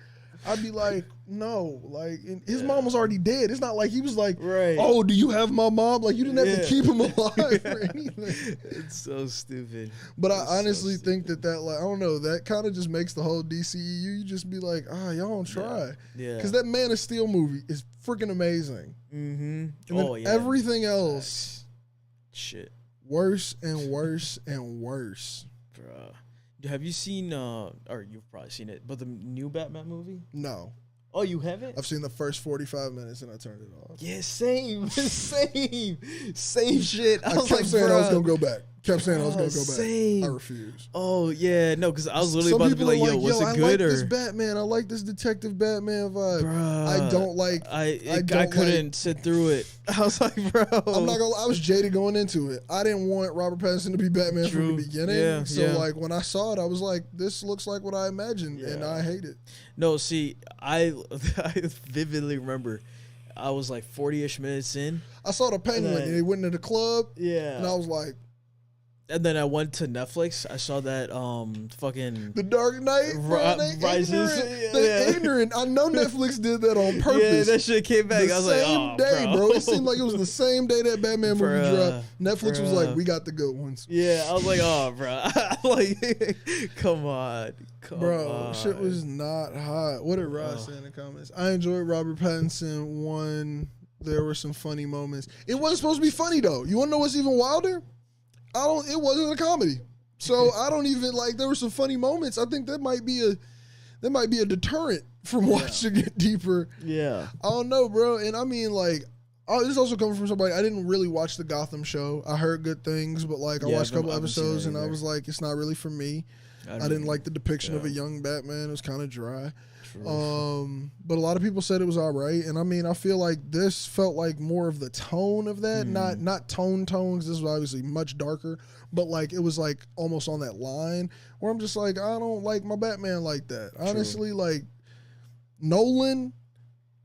I'd be like, no, like his mom was already dead. It's not like he was like, oh, do you have my mom? Like you didn't have to keep him alive or anything. It's so stupid. But I honestly think that like I don't know, that kind of just makes the whole DCEU. You just be like, y'all don't try, because that Man of Steel movie is freaking amazing. Mm-hmm. And everything else, shit, worse and worse and worse, bruh. Have you seen, or you've probably seen it, but the new Batman movie? No. Oh, you haven't? I've seen the first 45 minutes and I turned it off. Yeah, same shit. I kept saying I was going to go back. Kept saying I was going to go back. Same. I refused. Oh, yeah. No, because I was literally about to be like, yo, was it good? I like this Batman. I like this Detective Batman vibe. Bruh, I don't like... I couldn't sit through it. I was like, bro. I'm not going to... I was jaded going into it. I didn't want Robert Pattinson to be Batman from the beginning. Yeah, so, like, when I saw it, I was like, this looks like what I imagined, and I hate it. No, see, I vividly remember... I was like 40-ish minutes in. I saw the Penguin, and he went into the club. Yeah. And I was like... And then I went to Netflix. I saw that fucking... The Dark Knight Rises. They ignorant. I know Netflix did that on purpose. Yeah, that shit came back. I was like, oh, day, bro. It seemed like it was the same day that Batman movie dropped. Netflix was like, we got the good ones. Yeah, I was like, oh, bro. Like, come on. Shit was not hot. What did Ross say in the comments? I enjoyed Robert Pattinson 1. There were some funny moments. It wasn't supposed to be funny, though. You want to know what's even wilder? It wasn't a comedy. So I don't even like, there were some funny moments. I think that might be a deterrent from watching it deeper. Yeah. I don't know, bro. And I mean, like, this also coming from somebody, I didn't really watch the Gotham show. I heard good things, but like I watched a couple episodes and I was like, it's not really for me. I didn't like the depiction of a young Batman. It was kind of dry. But a lot of people said it was all right, and I mean, I feel like this felt like more of the tone of that, not tones. This was obviously much darker, but like it was like almost on that line where I'm just like, I don't like my Batman like that. Honestly, like Nolan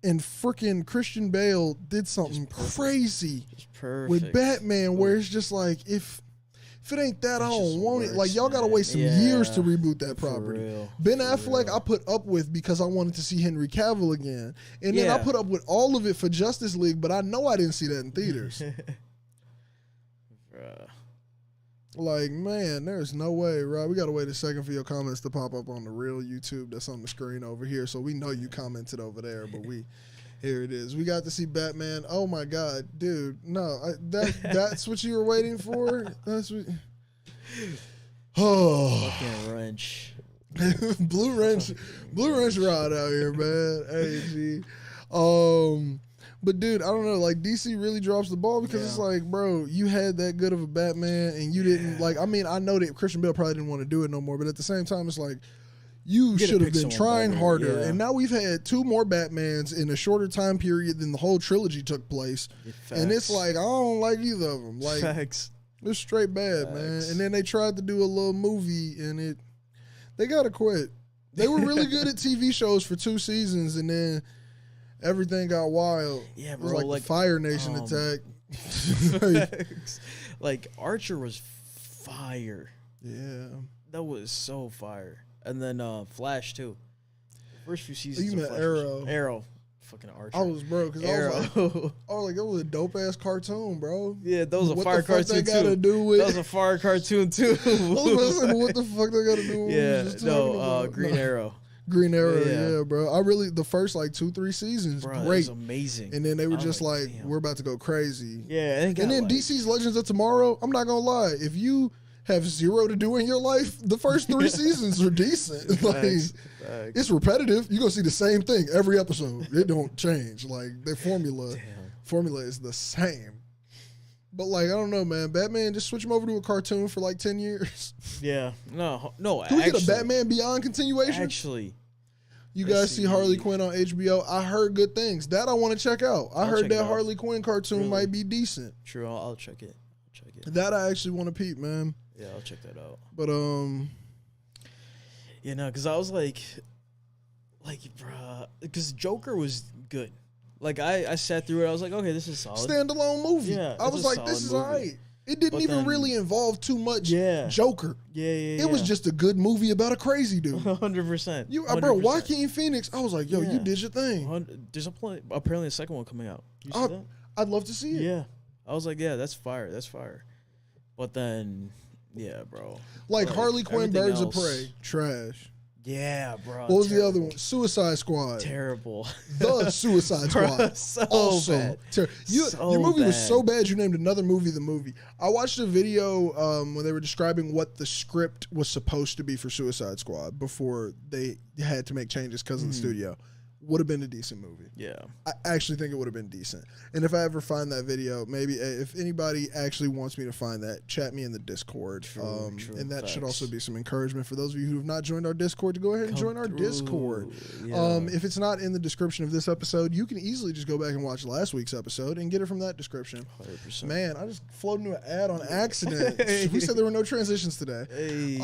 and freaking Christian Bale did something crazy with Batman, where it's just like if it ain't that, I don't want it. Like, y'all got to wait some years to reboot that property. Ben Affleck, I put up with because I wanted to see Henry Cavill again. And then I put up with all of it for Justice League, but I know I didn't see that in theaters. Like, man, there's no way, Rob. We got to wait a second for your comments to pop up on the real YouTube that's on the screen over here. So we know you commented over there, but here it is. We got to see Batman. Oh my God, dude! No, that's what you were waiting for. That's what. Oh, fucking wrench. Blue wrench rod out here, man. Hey, G. But dude, I don't know. Like DC really drops the ball because it's like, bro, you had that good of a Batman and you didn't like. I mean, I know that Christian Bale probably didn't want to do it no more, but at the same time, it's like. You should have been trying harder. Yeah. And now we've had 2 more Batmans in a shorter time period than the whole trilogy took place. And it's like, I don't like either of them. Like, it's straight bad, man. And then they tried to do a little movie and they got to quit. They were really good at TV shows for 2 seasons and then everything got wild. Yeah, bro. It was like the Fire Nation attack. Like, Archer was fire. Yeah. That was so fire. And then Flash too. The first few seasons. You meant Arrow. Arrow. Fucking Archer. I was because I was like, that was a dope ass cartoon, bro. Yeah, that was a fire cartoon too. That was a fire cartoon too. What the fuck they got to do with? Yeah, no, Green Arrow. Green Arrow, yeah, bro. The first like 2-3 seasons, bro, great, that was amazing. And then they were just like, we're about to go crazy. Yeah, and then DC's Legends of Tomorrow. I'm not gonna lie, if you have zero to do in your life, the first 3 seasons are decent. Facts. It's repetitive. You're gonna see the same thing every episode. It don't change. Like their formula is the same. But like, I don't know, man. Batman, just switch him over to a cartoon for like 10 years. Yeah. No. Can we get a Batman Beyond continuation? Actually. You guys see Harley Quinn on HBO? I heard good things. That I want to check out. I heard that Harley Quinn cartoon might be decent. True. I'll check it. That I actually want to peep, man. Yeah, I'll check that out. But yeah, no, because I was like, bruh, because Joker was good. Like I sat through it. I was like, okay, this is solid. Standalone movie. Yeah, I was like, this is all right. It didn't even really involve too much Joker. Yeah. It was just a good movie about a crazy dude. 100%. Bro, Joaquin Phoenix. I was like, yo, you did your thing. There's apparently a second one coming out. You see that? I'd love to see it. Yeah. I was like, yeah, that's fire. But then, yeah, bro. Like Harley Quinn, Birds of Prey, trash. Yeah, bro. What was the other one? Suicide Squad. Terrible. The Suicide Squad. So also bad. Your movie was so bad you named another movie the movie. I watched a video when they were describing what the script was supposed to be for Suicide Squad before they had to make changes because of the studio. Would have been a decent movie. Yeah. I actually think it would have been decent. And if I ever find that video, maybe if anybody actually wants me to find that, chat me in the Discord. True, and that should also be some encouragement for those of you who have not joined our Discord to go ahead and join our Discord. Yeah. If it's not in the description of this episode, you can easily just go back and watch last week's episode and get it from that description. 100%. Man, I just floated into an ad on accident. We said there were no transitions today. Hey.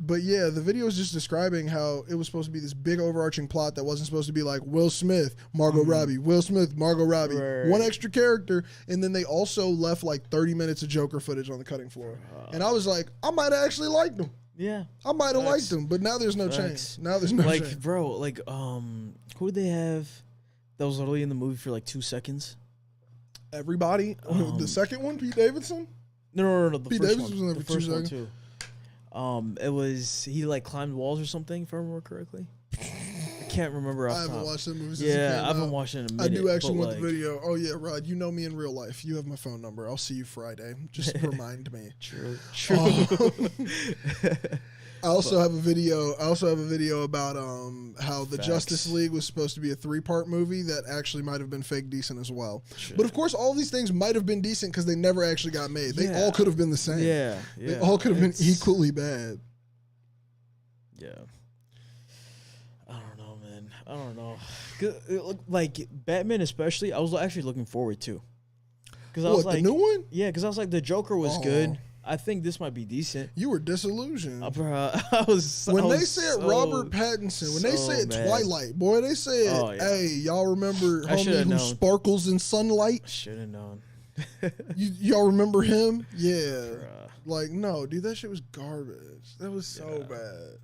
But yeah, the video was just describing how it was supposed to be this big overarching plot that wasn't supposed to be like Will Smith, Margot Robbie, Will Smith, Margot Robbie, one extra character, and then they also left like 30 minutes of Joker footage on the cutting floor. And I was like, I might have actually liked them. Yeah. I might have liked them, but now there's no change. Now there's no change. Like, bro, like, who did they have that was literally in the movie for like 2 seconds? Everybody? The second one, Pete Davidson? No. The Pete first Davidson one. was in there for 2 seconds. One too. It was, he like climbed walls or something, if I remember correctly. I can't remember. I haven't watched that movie since I haven't watched it in a minute. I do actually want the video. Oh yeah, Rod, you know me in real life. You have my phone number. I'll see you Friday. Just remind me. True. I also have a video. About how the Justice League was supposed to be a 3-part movie that actually might have been fake decent as well. Sure. But of course, all these things might have been decent because they never actually got made. They all could have been the same. Yeah. They all could have been equally bad. Yeah. I don't know. Like Batman, especially, I was actually looking forward to. Because I was like, the new one? Yeah, because I was like, the Joker was good. I think this might be decent. You were disillusioned. Bro, they said Robert Pattinson, when they said Twilight, boy, they said, hey, y'all remember homie who sparkles in sunlight? I should have known. Y'all remember him? Yeah. Bruh. Like, no, dude, that shit was garbage. That was so bad.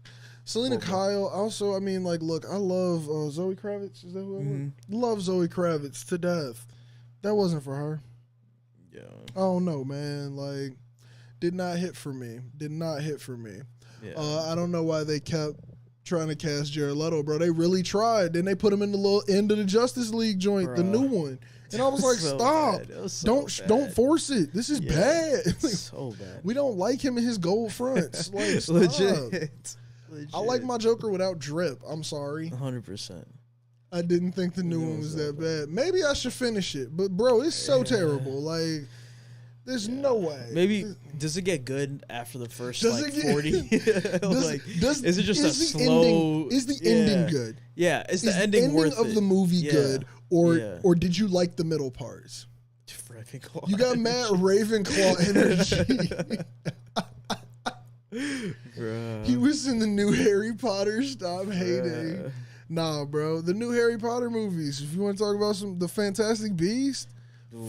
Selena Kyle, also, I mean, like, look, I love Zoe Kravitz. Is that who I want? Love Zoe Kravitz to death. That wasn't for her. Yeah. I don't know, man. Like, did not hit for me. Yeah. I don't know why they kept trying to cast Jared Leto, bro. They really tried. Then they put him in the little end of the Justice League joint, the new one. And I was like, stop. Don't force it. This is bad. So bad. We don't like him in his gold fronts. Like, stop. Legit. I like my Joker without drip. I'm sorry. 100%. I didn't think the new one was that bad. Maybe I should finish it. But, bro, it's so terrible. Like, there's no way. Maybe, does it get good after the first, 40? Is it just a slow... Is the ending good? Yeah, is the ending worth it? Is the ending of the movie good? Or did you like the middle parts? Ravenclaw. You got Matt Ravenclaw energy. He was in the new Harry Potter. Stop hating. Nah, bro. The new Harry Potter movies. If you want to talk about the Fantastic Beasts,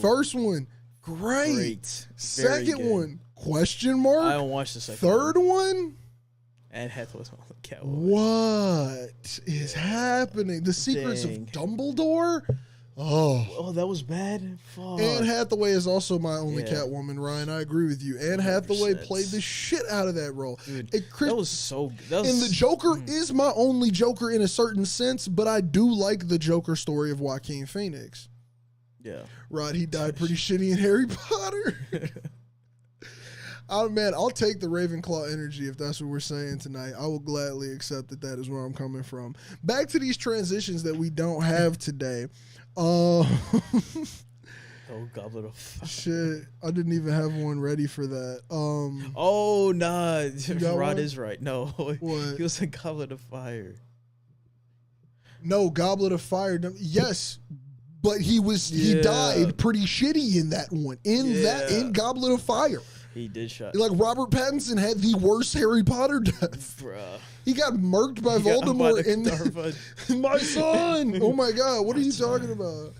first one, great. Second one, question mark. I don't watch the second. Third one. And Hathaway's on the Catwoman. What is happening? The Secrets of Dumbledore. Oh, that was bad. Fuck. Anne Hathaway is also my only Catwoman, Ryan. I agree with you. Anne Hathaway played the shit out of that role. Dude, that was so good. And the Joker is my only Joker in a certain sense, but I do like the Joker story of Joaquin Phoenix. Yeah. Rod, he died pretty shitty in Harry Potter. Oh, man, I'll take the Ravenclaw energy if that's what we're saying tonight. I will gladly accept that is where I'm coming from. Back to these transitions that we don't have today. Oh, Goblet of Fire. Shit, I didn't even have one ready for that. Oh, nah. Rod is right. No. What? He was in Goblet of Fire. No, Goblet of Fire. Yes, but he died pretty shitty in that one. In Goblet of Fire. He did shot. Like Robert Pattinson had the worst Harry Potter death. Bruh. He got murked by Voldemort in my son. Oh my God, what are you talking about?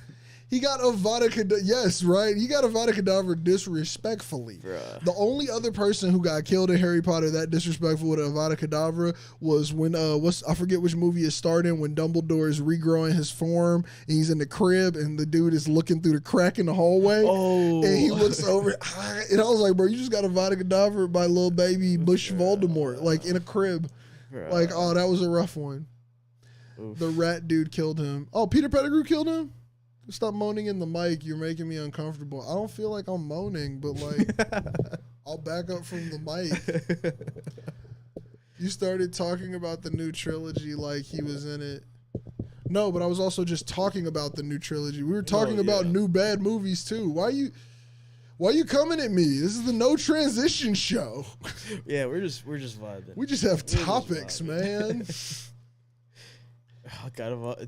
He got Avada Kedavra. Yes, right. He got Avada Kedavra disrespectfully. Bruh. The only other person who got killed in Harry Potter that disrespectful with Avada Kedavra was when I forget which movie it started in, when Dumbledore is regrowing his form and he's in the crib and the dude is looking through the crack in the hallway. Oh. And he looks over and I was like, bro, you just got Avada Kedavra by little baby Bush Voldemort, like in a crib. Bruh. Like, oh, that was a rough one. Oof. The rat dude killed him. Oh, Peter Pettigrew killed him? Stop moaning in the mic. You're making me uncomfortable. I don't feel like I'm moaning, but like I'll back up from the mic. You started talking about the new trilogy like he was in it. No, but I was also just talking about the new trilogy. We were talking about new bad movies too. Why you coming at me? This is the no transition show. Yeah, we're just vibing. We just have topics, man. It's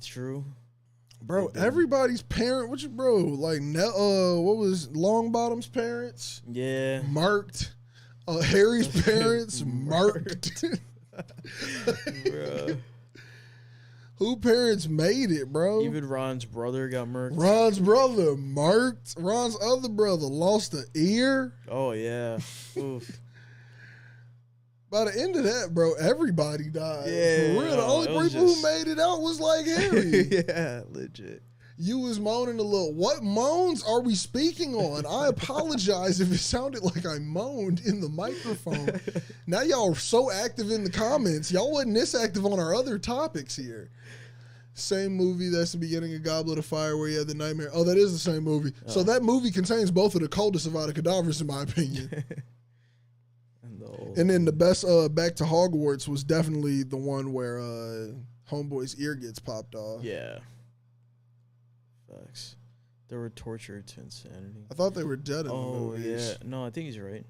true. Bro, everybody's parent, like, what was Longbottom's parents? Yeah. Marked. Harry's parents, marked. Bro. Who parents made it, bro? Even Ron's brother got murked. Ron's brother, marked. Ron's other brother lost an ear. Oh, yeah. Oof. By the end of that, bro, everybody died. Yeah, for real. The only people who made it out was like Harry. Yeah, legit. You was moaning a little. What moans are we speaking on? I apologize if it sounded like I moaned in the microphone. Now y'all are so active in the comments. Y'all wasn't this active on our other topics here. Same movie that's the beginning of Goblet of Fire where you had the nightmare. Oh, that is the same movie. Oh. So that movie contains both of the coldest Avada Kedavras in my opinion. And then the best Back to Hogwarts was definitely the one where Homeboy's ear gets popped off. Yeah. Facts. They were tortured to insanity. I thought they were dead in the movies. Yeah. No, I think he's right.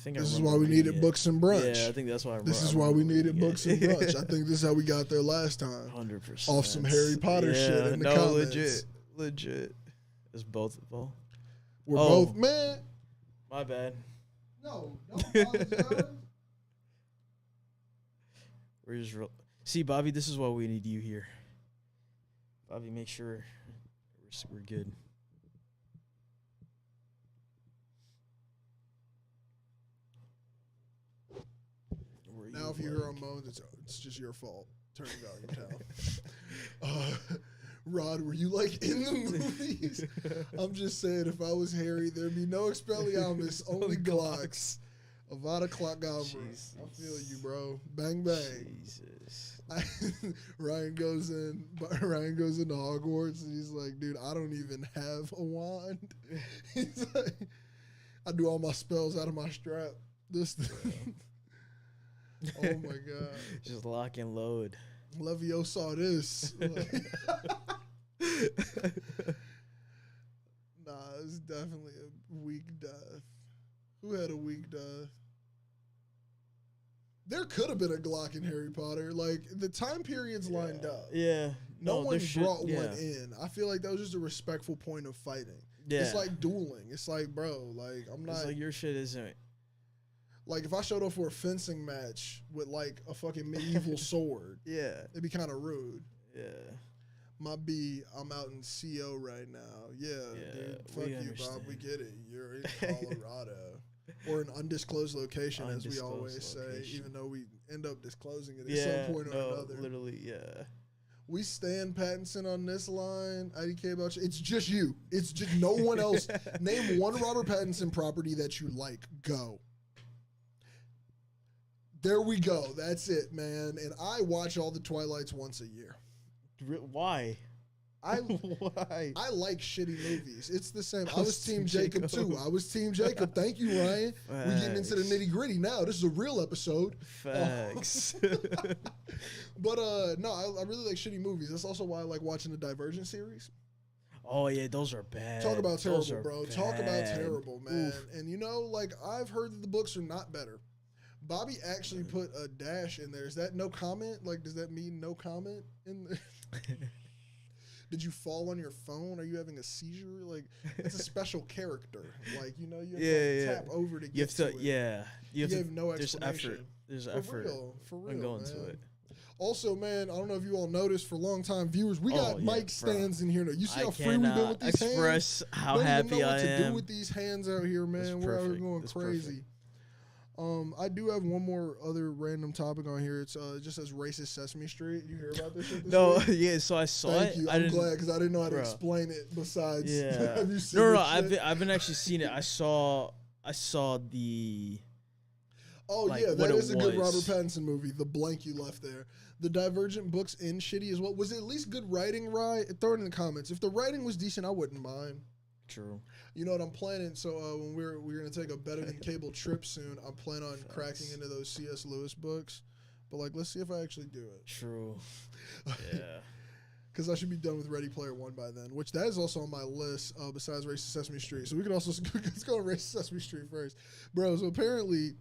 This is why we needed books and brunch. Yeah, I think that's why. This is why we needed books and brunch. I think this is how we got there last time. 100%. Off some Harry Potter shit in the comments. Legit. It's both of them. We're both, man. My bad. No, don't apologize. We're just See, Bobby, this is why we need you here. Bobby, make sure we're good. Now, if you hear our moans, it's just your fault. Turn the volume down. Rod, were you like in the movies? I'm just saying, if I was Harry, there'd be no Expelliarmus, only Glocks. Avada Kedavra. I feel you, bro. Bang bang. Jesus. Ryan goes into Hogwarts and he's like, dude, I don't even have a wand. He's like, I do all my spells out of my strap. Oh my God. Just lock and load. Levio saw this. Nah, it's definitely a weak death. Who had a weak death? There could have been a Glock in Harry Potter. Like, the time periods lined up. Yeah. No one brought one in. I feel like that was just a respectful point of fighting. Yeah. It's like dueling. It's like, bro, like, I'm not. It's like your shit isn't. Like, if I showed up for a fencing match with, like, a fucking medieval sword, yeah, it'd be kind of rude. Yeah. I'm out in CO right now. Yeah, dude, fuck you, understand. Bob. We get it. You're in Colorado. Or an undisclosed location, as we always say, even though we end up disclosing it at some point or another. Literally, yeah. We stand Pattinson on this line. IDK about you. It's just you. It's just no one else. Name one Robert Pattinson property that you like. Go. There we go. That's it, man. And I watch all the Twilights once a year. Why? Why? I like shitty movies. It's the same. I was Team Jacob too. I was Team Jacob. Thank you, Ryan. We're getting into the nitty gritty now. This is a real episode. Facts. But no, I really like shitty movies. That's also why I like watching the Divergent series. Oh yeah, those are bad. Talk about terrible, bro. Bad. Talk about terrible, man. Oof. And you know, like I've heard that the books are not better. Bobby actually put a dash in there. Is that no comment? Like, does that mean no comment in there? Did you fall on your phone? Are you having a seizure? Like, it's a special character. Like, you know, you have to tap over to get to it. Yeah. You have no explanation. There's effort. For real, I'm going man. to it. Also, man, I don't know if you all noticed, for long-time viewers, we got mic stands in here now. You see how free we've been with these hands? Express how don't happy even know I what to am do with these hands out here, man. We're out here going crazy. I do have one more other random topic on here. It's just says racist Sesame Street. You hear about this shit this week? Yeah, so I saw Thank you. I'm glad because I didn't know how to explain it besides have you seen No, I've been actually seeing it. I saw the that is a good Robert Pattinson movie. The blank you left there. The Divergent books end shitty as well. Was it at least good writing, Rye? Throw it in the comments. If the writing was decent, I wouldn't mind. True. You know what I'm planning? So when we're gonna take a better than cable trip soon, I'm planning on cracking into those C.S. Lewis books. But like, let's see if I actually do it. True. Yeah. Because I should be done with Ready Player One by then, which that is also on my list besides Racist Sesame Street. So we can also let's go to Racist Sesame Street first, bro. So apparently.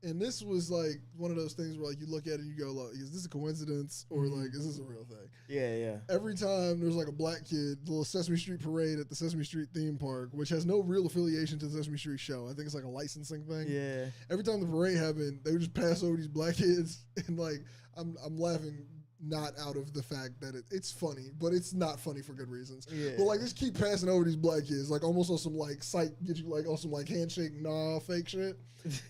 And this was like one of those things where like you look at it and you go, like, is this a coincidence or like is this a real thing? Yeah. Every time there's like a black kid, the little Sesame Street parade at the Sesame Street theme park, which has no real affiliation to the Sesame Street show. I think it's like a licensing thing. Yeah. Every time the parade happened, they would just pass over these black kids, and like I'm laughing not out of the fact that it's funny, but it's not funny for good reasons. Yeah. But like just keep passing over these black kids, like almost on some like get you like on some like handshake fake shit,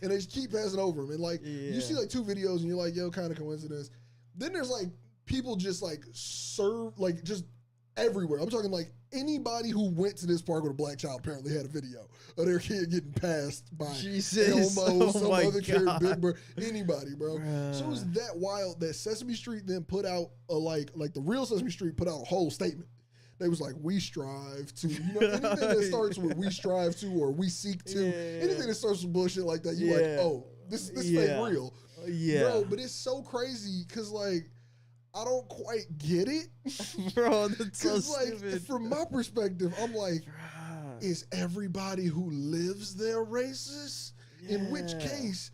and they just keep passing over them. And like you see like 2 videos and you're like, yo, kind of coincidence. Then there's like people just like serve like just everywhere. I'm talking like anybody who went to this park with a black child apparently had a video of their kid getting passed by Elmo, some other kid, Big Bird, anybody, bro. So it was that wild that Sesame Street then put out a like the real Sesame Street put out a whole statement. They was like, we strive to, you know, anything that starts with we strive to or we seek to, anything that starts with bullshit like that, you're like, oh, this ain't real. Yeah. Bro, but it's so crazy because like, I don't quite get it. Bro, that's so like, stupid. From my perspective, I'm like, is everybody who lives there racist? Yeah. In which case,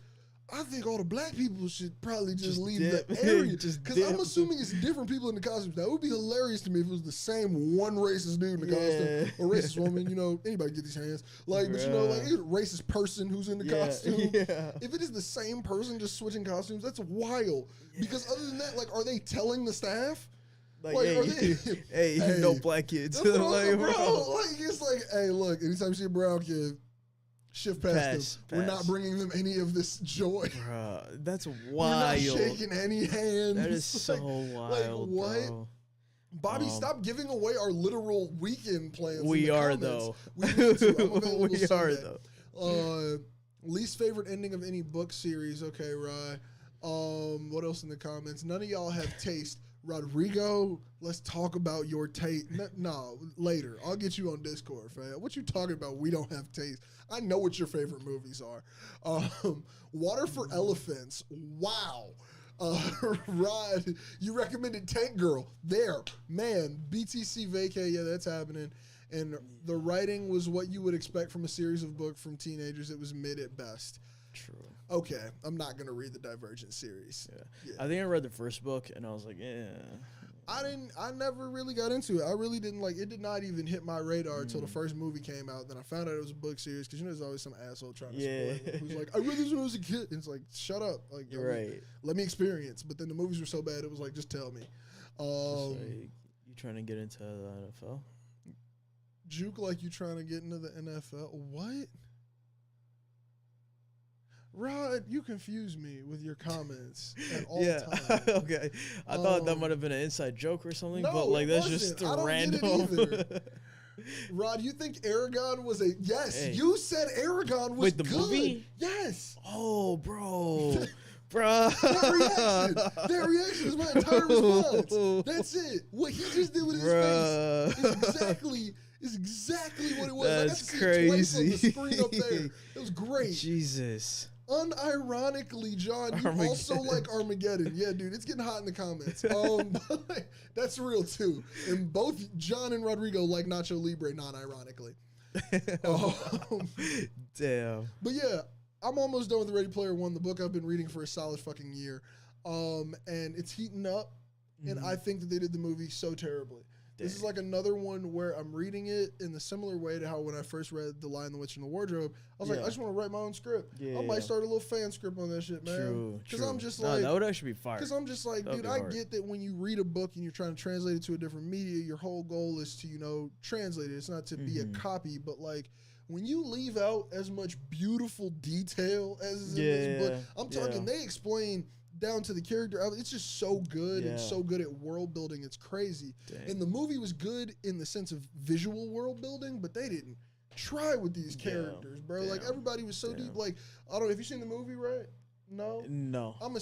I think all the black people should probably just leave the area. Because I'm assuming it's different people in the costumes. That would be hilarious to me if it was the same one racist dude in the costume or racist woman. You know, anybody get these hands. Like, but you know, like a racist person who's in the costume. Yeah. If it is the same person just switching costumes, that's wild. Yeah. Because other than that, like, are they telling the staff? Like hey, no black kids. Like, bro, like, it's like, hey, look, anytime you see a brown kid, shift past them. We're not bringing them any of this joy. Bruh, that's wild. We're not shaking any hands. That is so wild, like, what? bro. Bobby, stop giving away our literal weekend plans. We are, though. We need to. We are, though. Least favorite ending of any book series. Okay, Rye. What else in the comments? None of y'all have taste. Rodrigo, let's talk about your taste. No, later. I'll get you on Discord, fam. What you talking about? We don't have taste. I know what your favorite movies are. Water for Elephants. Wow. Rod, you recommended Tank Girl. There. Man, BTC vacay. Yeah, that's happening. And the writing was what you would expect from a series of books from teenagers. It was mid at best. True. Okay, I'm not going to read the Divergent series. Yeah. I think I read the first book, and I was like, I never really got into it. I really didn't like it. Did not even hit my radar until the first movie came out. Then I found out it was a book series because you know there's always some asshole trying to spoil it who's like, I read this when I was a kid. And it's like, shut up. Like, you're right. Let me experience. But then the movies were so bad, it was like, just tell me. Like, you trying to get into the NFL? Juke like you trying to get into the NFL? What? Rod, you confuse me with your comments at all times. Okay. I thought that might have been an inside joke or something, no, but like that's wasn't. just I don't random. Get it either. Rod, you think Aragon was a yes? Hey. You said Aragon was the good. Movie? Yes. Oh, bro. Bro. That reaction is my entire response. That's it. What he just did with his face is exactly what it was. That's crazy. On the screen up there. It was great. Jesus. Unironically, John, you also like Armageddon. Yeah, dude, it's getting hot in the comments. That's real too. And both John and Rodrigo like Nacho Libre, non-ironically. Damn. But yeah, I'm almost done with Ready Player One, the book I've been reading for a solid fucking year. And it's heating up, and I think that they did the movie so terribly. Dang. This is like another one where I'm reading it in the similar way to how when I first read The Lion, the Witch, and the Wardrobe, I was like, I just want to write my own script. I might start a little fan script on that shit, man. True. Because I'm just like, that would actually be fire. Because I'm just like, dude, I get that when you read a book and you're trying to translate it to a different media, your whole goal is to, translate it. It's not to be a copy, but like, when you leave out as much beautiful detail as is in this book, I'm talking, they explain down to the character. It's just so good and so good at world building. It's crazy. Dang. And the movie was good in the sense of visual world building, but they didn't try with these characters, bro. Damn. Like everybody was so deep. Like, I don't know. Have you seen the movie, right? No? No. I'm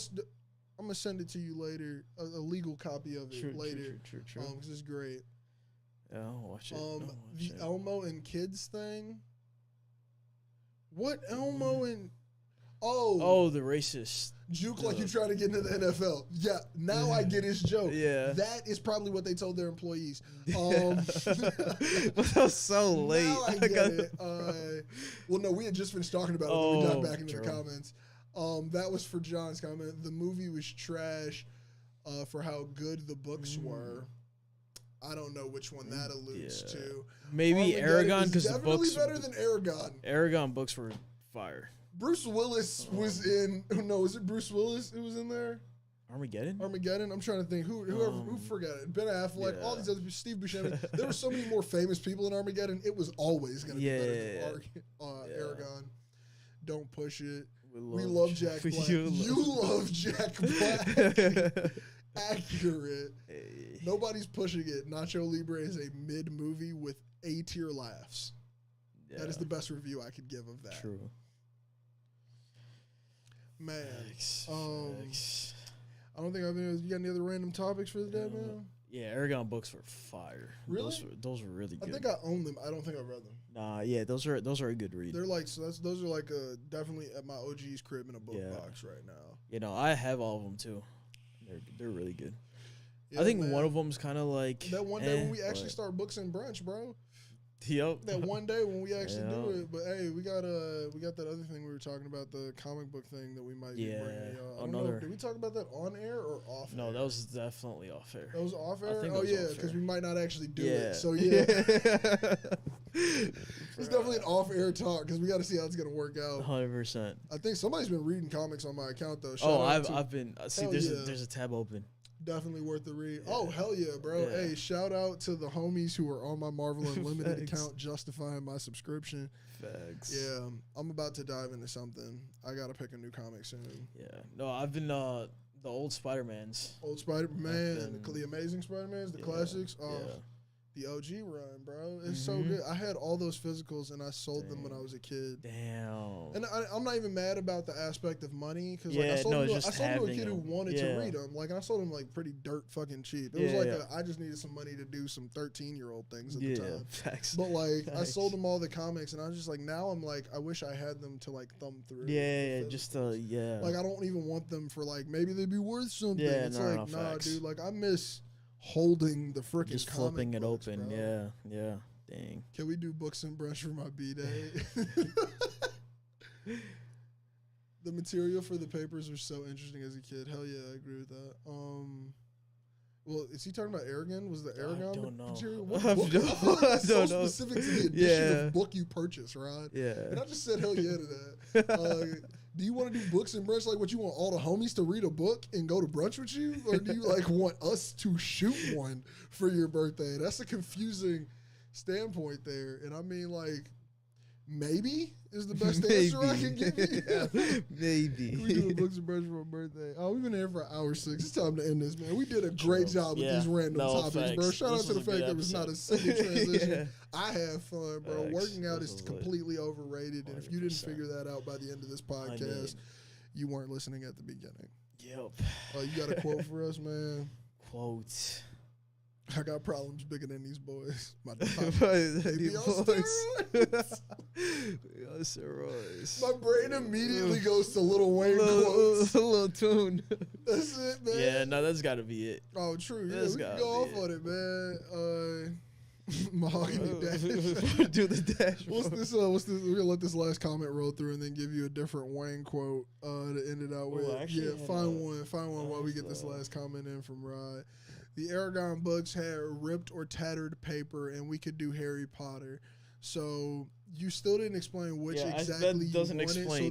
gonna send it to you later, a legal copy of it later. True. Because it's great. Yeah, I'll watch it. The Elmo and kids thing. What Elmo and the racist juke like you trying to get into the NFL. Yeah, now I get his joke. Yeah, that is probably what they told their employees. That was so late. Now I get it. Well, no, we had just finished talking about it. When we got back into the comments. That was for John's comment. The movie was trash for how good the books were. I don't know which one that alludes to. Maybe Aragon, because the books definitely better than Aragon. Aragon books were fire. Bruce Willis was in. No, is it Bruce Willis who was in there? Armageddon. I'm trying to think who forgot it. Ben Affleck, all these other people. Steve Buscemi. There were so many more famous people in Armageddon. It was always going to be better than Aragon. Don't push it. We love Jack Black. You love Jack Black. Accurate. Hey. Nobody's pushing it. Nacho Libre is a mid-movie with A-tier laughs. Yeah. That is the best review I could give of that. True. Man. Thanks. I don't think you got any other random topics for the day, man? Yeah, Aragon books were fire. Really? Those were really good. I think I own them. I don't think I read them. Nah, yeah, those are a good read. They're like those are like definitely at my OG's crib in a book box right now. I have all of them too. They're really good. Yeah, I think one of them's kind of like that one day when we actually start books and brunch, bro. Yep. That one day when we actually do it. But hey, we got that other thing we were talking about, the comic book thing that we might be bringing y'all. I don't know. Did we talk about that on air or off air? No, that was definitely off air. That was off air? Oh yeah, because we might not actually do it. So it's definitely an off air talk because we got to see how it's gonna work out. 100%. I think somebody's been reading comics on my account though. I've been there's a tab open. Definitely worth the read. Yeah. Oh, hell yeah, bro. Yeah. Hey, shout out to the homies who are on my Marvel Unlimited account justifying my subscription. Facts. Yeah, I'm about to dive into something. I got to pick a new comic soon. Yeah. No, I've been the old Spider-Mans. Old Spider-Man, the Amazing Spider-Mans, the classics. Oh, the OG run, bro. It's so good. I had all those physicals, and I sold them when I was a kid. Damn. And I'm not even mad about the aspect of money, because I sold them to a kid who wanted to read them. Like, and I sold them like pretty dirt fucking cheap. It was I just needed some money to do some 13-year-old things at the time. Facts. But like, I sold them all the comics, and I was just like, now I'm like, I wish I had them to like thumb through. Like, I don't even want them for like, maybe they'd be worth something. Yeah, it's nah, dude. Like, I miss holding the freaking just flipping it books, open, bro. Yeah. Dang. Can we do books and brush for my B-Day? The material for the papers were so interesting as a kid. Hell yeah, I agree with that. Well, is he talking about Aragon? Was the Aragon material? What book? I don't know. Specific to the edition of book you purchase, right? Yeah. And I just said hell yeah to that. Do you want to do books and brunch? Like, what, you want all the homies to read a book and go to brunch with you? Or do you like want us to shoot one for your birthday? That's a confusing standpoint there. And I mean, like, Maybe is the best answer I can give you. Yeah, maybe. We do a books and brunch for my birthday. Oh, we've been here for hour 6. It's time to end this, man. We did a great job with these random topics, facts. bro. Shout out to the fact that it was not a single transition. I have fun, bro. Facts. Working out is completely overrated, and if you didn't figure that out by the end of this podcast, you weren't listening at the beginning. Yep. You got a quote for us, man? Quote. I got problems bigger than these boys. My My brain immediately goes to Lil Wayne quotes. Little tune. That's it, man. Yeah, no, that's got to be it. Oh, true. Yeah, we can go off on it, man. Mahogany Dash. Do the dash. What's this? We're gonna let this last comment roll through and then give you a different Wayne quote to end it out with. Find one while we get this last comment in from Rod. The Aragon books had ripped or tattered paper, and we could do Harry Potter. So you still didn't explain which exactly you wanted. So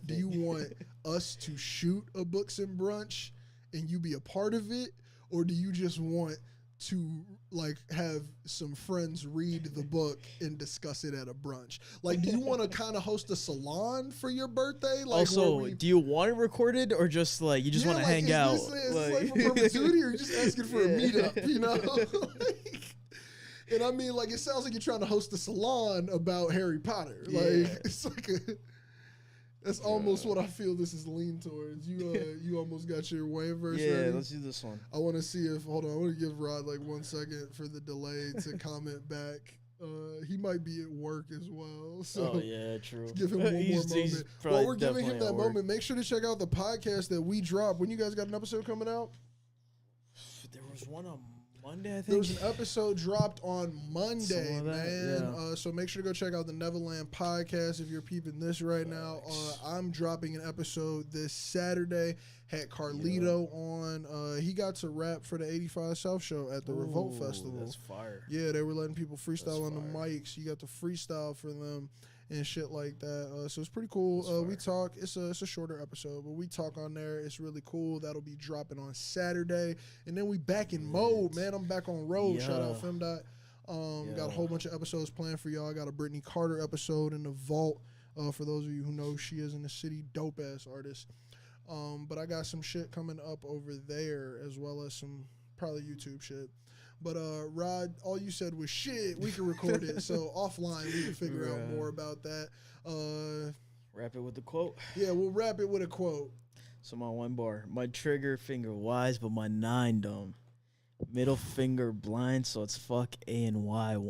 do you want us to shoot a books and brunch, and you be a part of it, or do you just want to like have some friends read the book and discuss it at a brunch? Like, do you want to kind of host a salon for your birthday? Like, also, do you want it recorded or just like you just want to hang out? Is this like for perpetuity, or you just asking for a meetup? You know. And I mean, like, it sounds like you're trying to host a salon about Harry Potter. Like, it's like that's almost what I feel this is lean towards. You almost got your Wayne verse ready? Let's do this one. I want to see if, hold on, I want to give Rod like 1 second for the delay to comment back. He might be at work as well. So true. Give him one more moment. While we're giving him that moment, make sure to check out the podcast that we drop. When you guys got an episode coming out? There was one on Monday, I think. There was an episode dropped on Monday, man. Yeah. So make sure to go check out the Nevaland podcast if you're peeping this right now. I'm dropping an episode this Saturday. Had Carlito on. He got to rap for the 85 South show at the Revolt Festival. That's fire. Yeah, they were letting people freestyle on the mics. You got to freestyle for them and shit like that. So it's pretty cool. We talk. It's a shorter episode, but we talk on there. It's really cool. That'll be dropping on Saturday, and then we back in mode, man. I'm back on road. Shout out FemDot. Got a whole bunch of episodes planned for y'all. I got a Brittany Carter episode in the vault. For those of you who know, she is in the city, dope ass artist. But I got some shit coming up over there, as well as some probably YouTube shit. But Rod, all you said was shit. We can record it. So offline, we can figure out more about that. Wrap it with the quote. Yeah, we'll wrap it with a quote. So my one bar. My trigger finger wise, but my 9 dumb. Middle finger blind, so it's fuck A and Y one.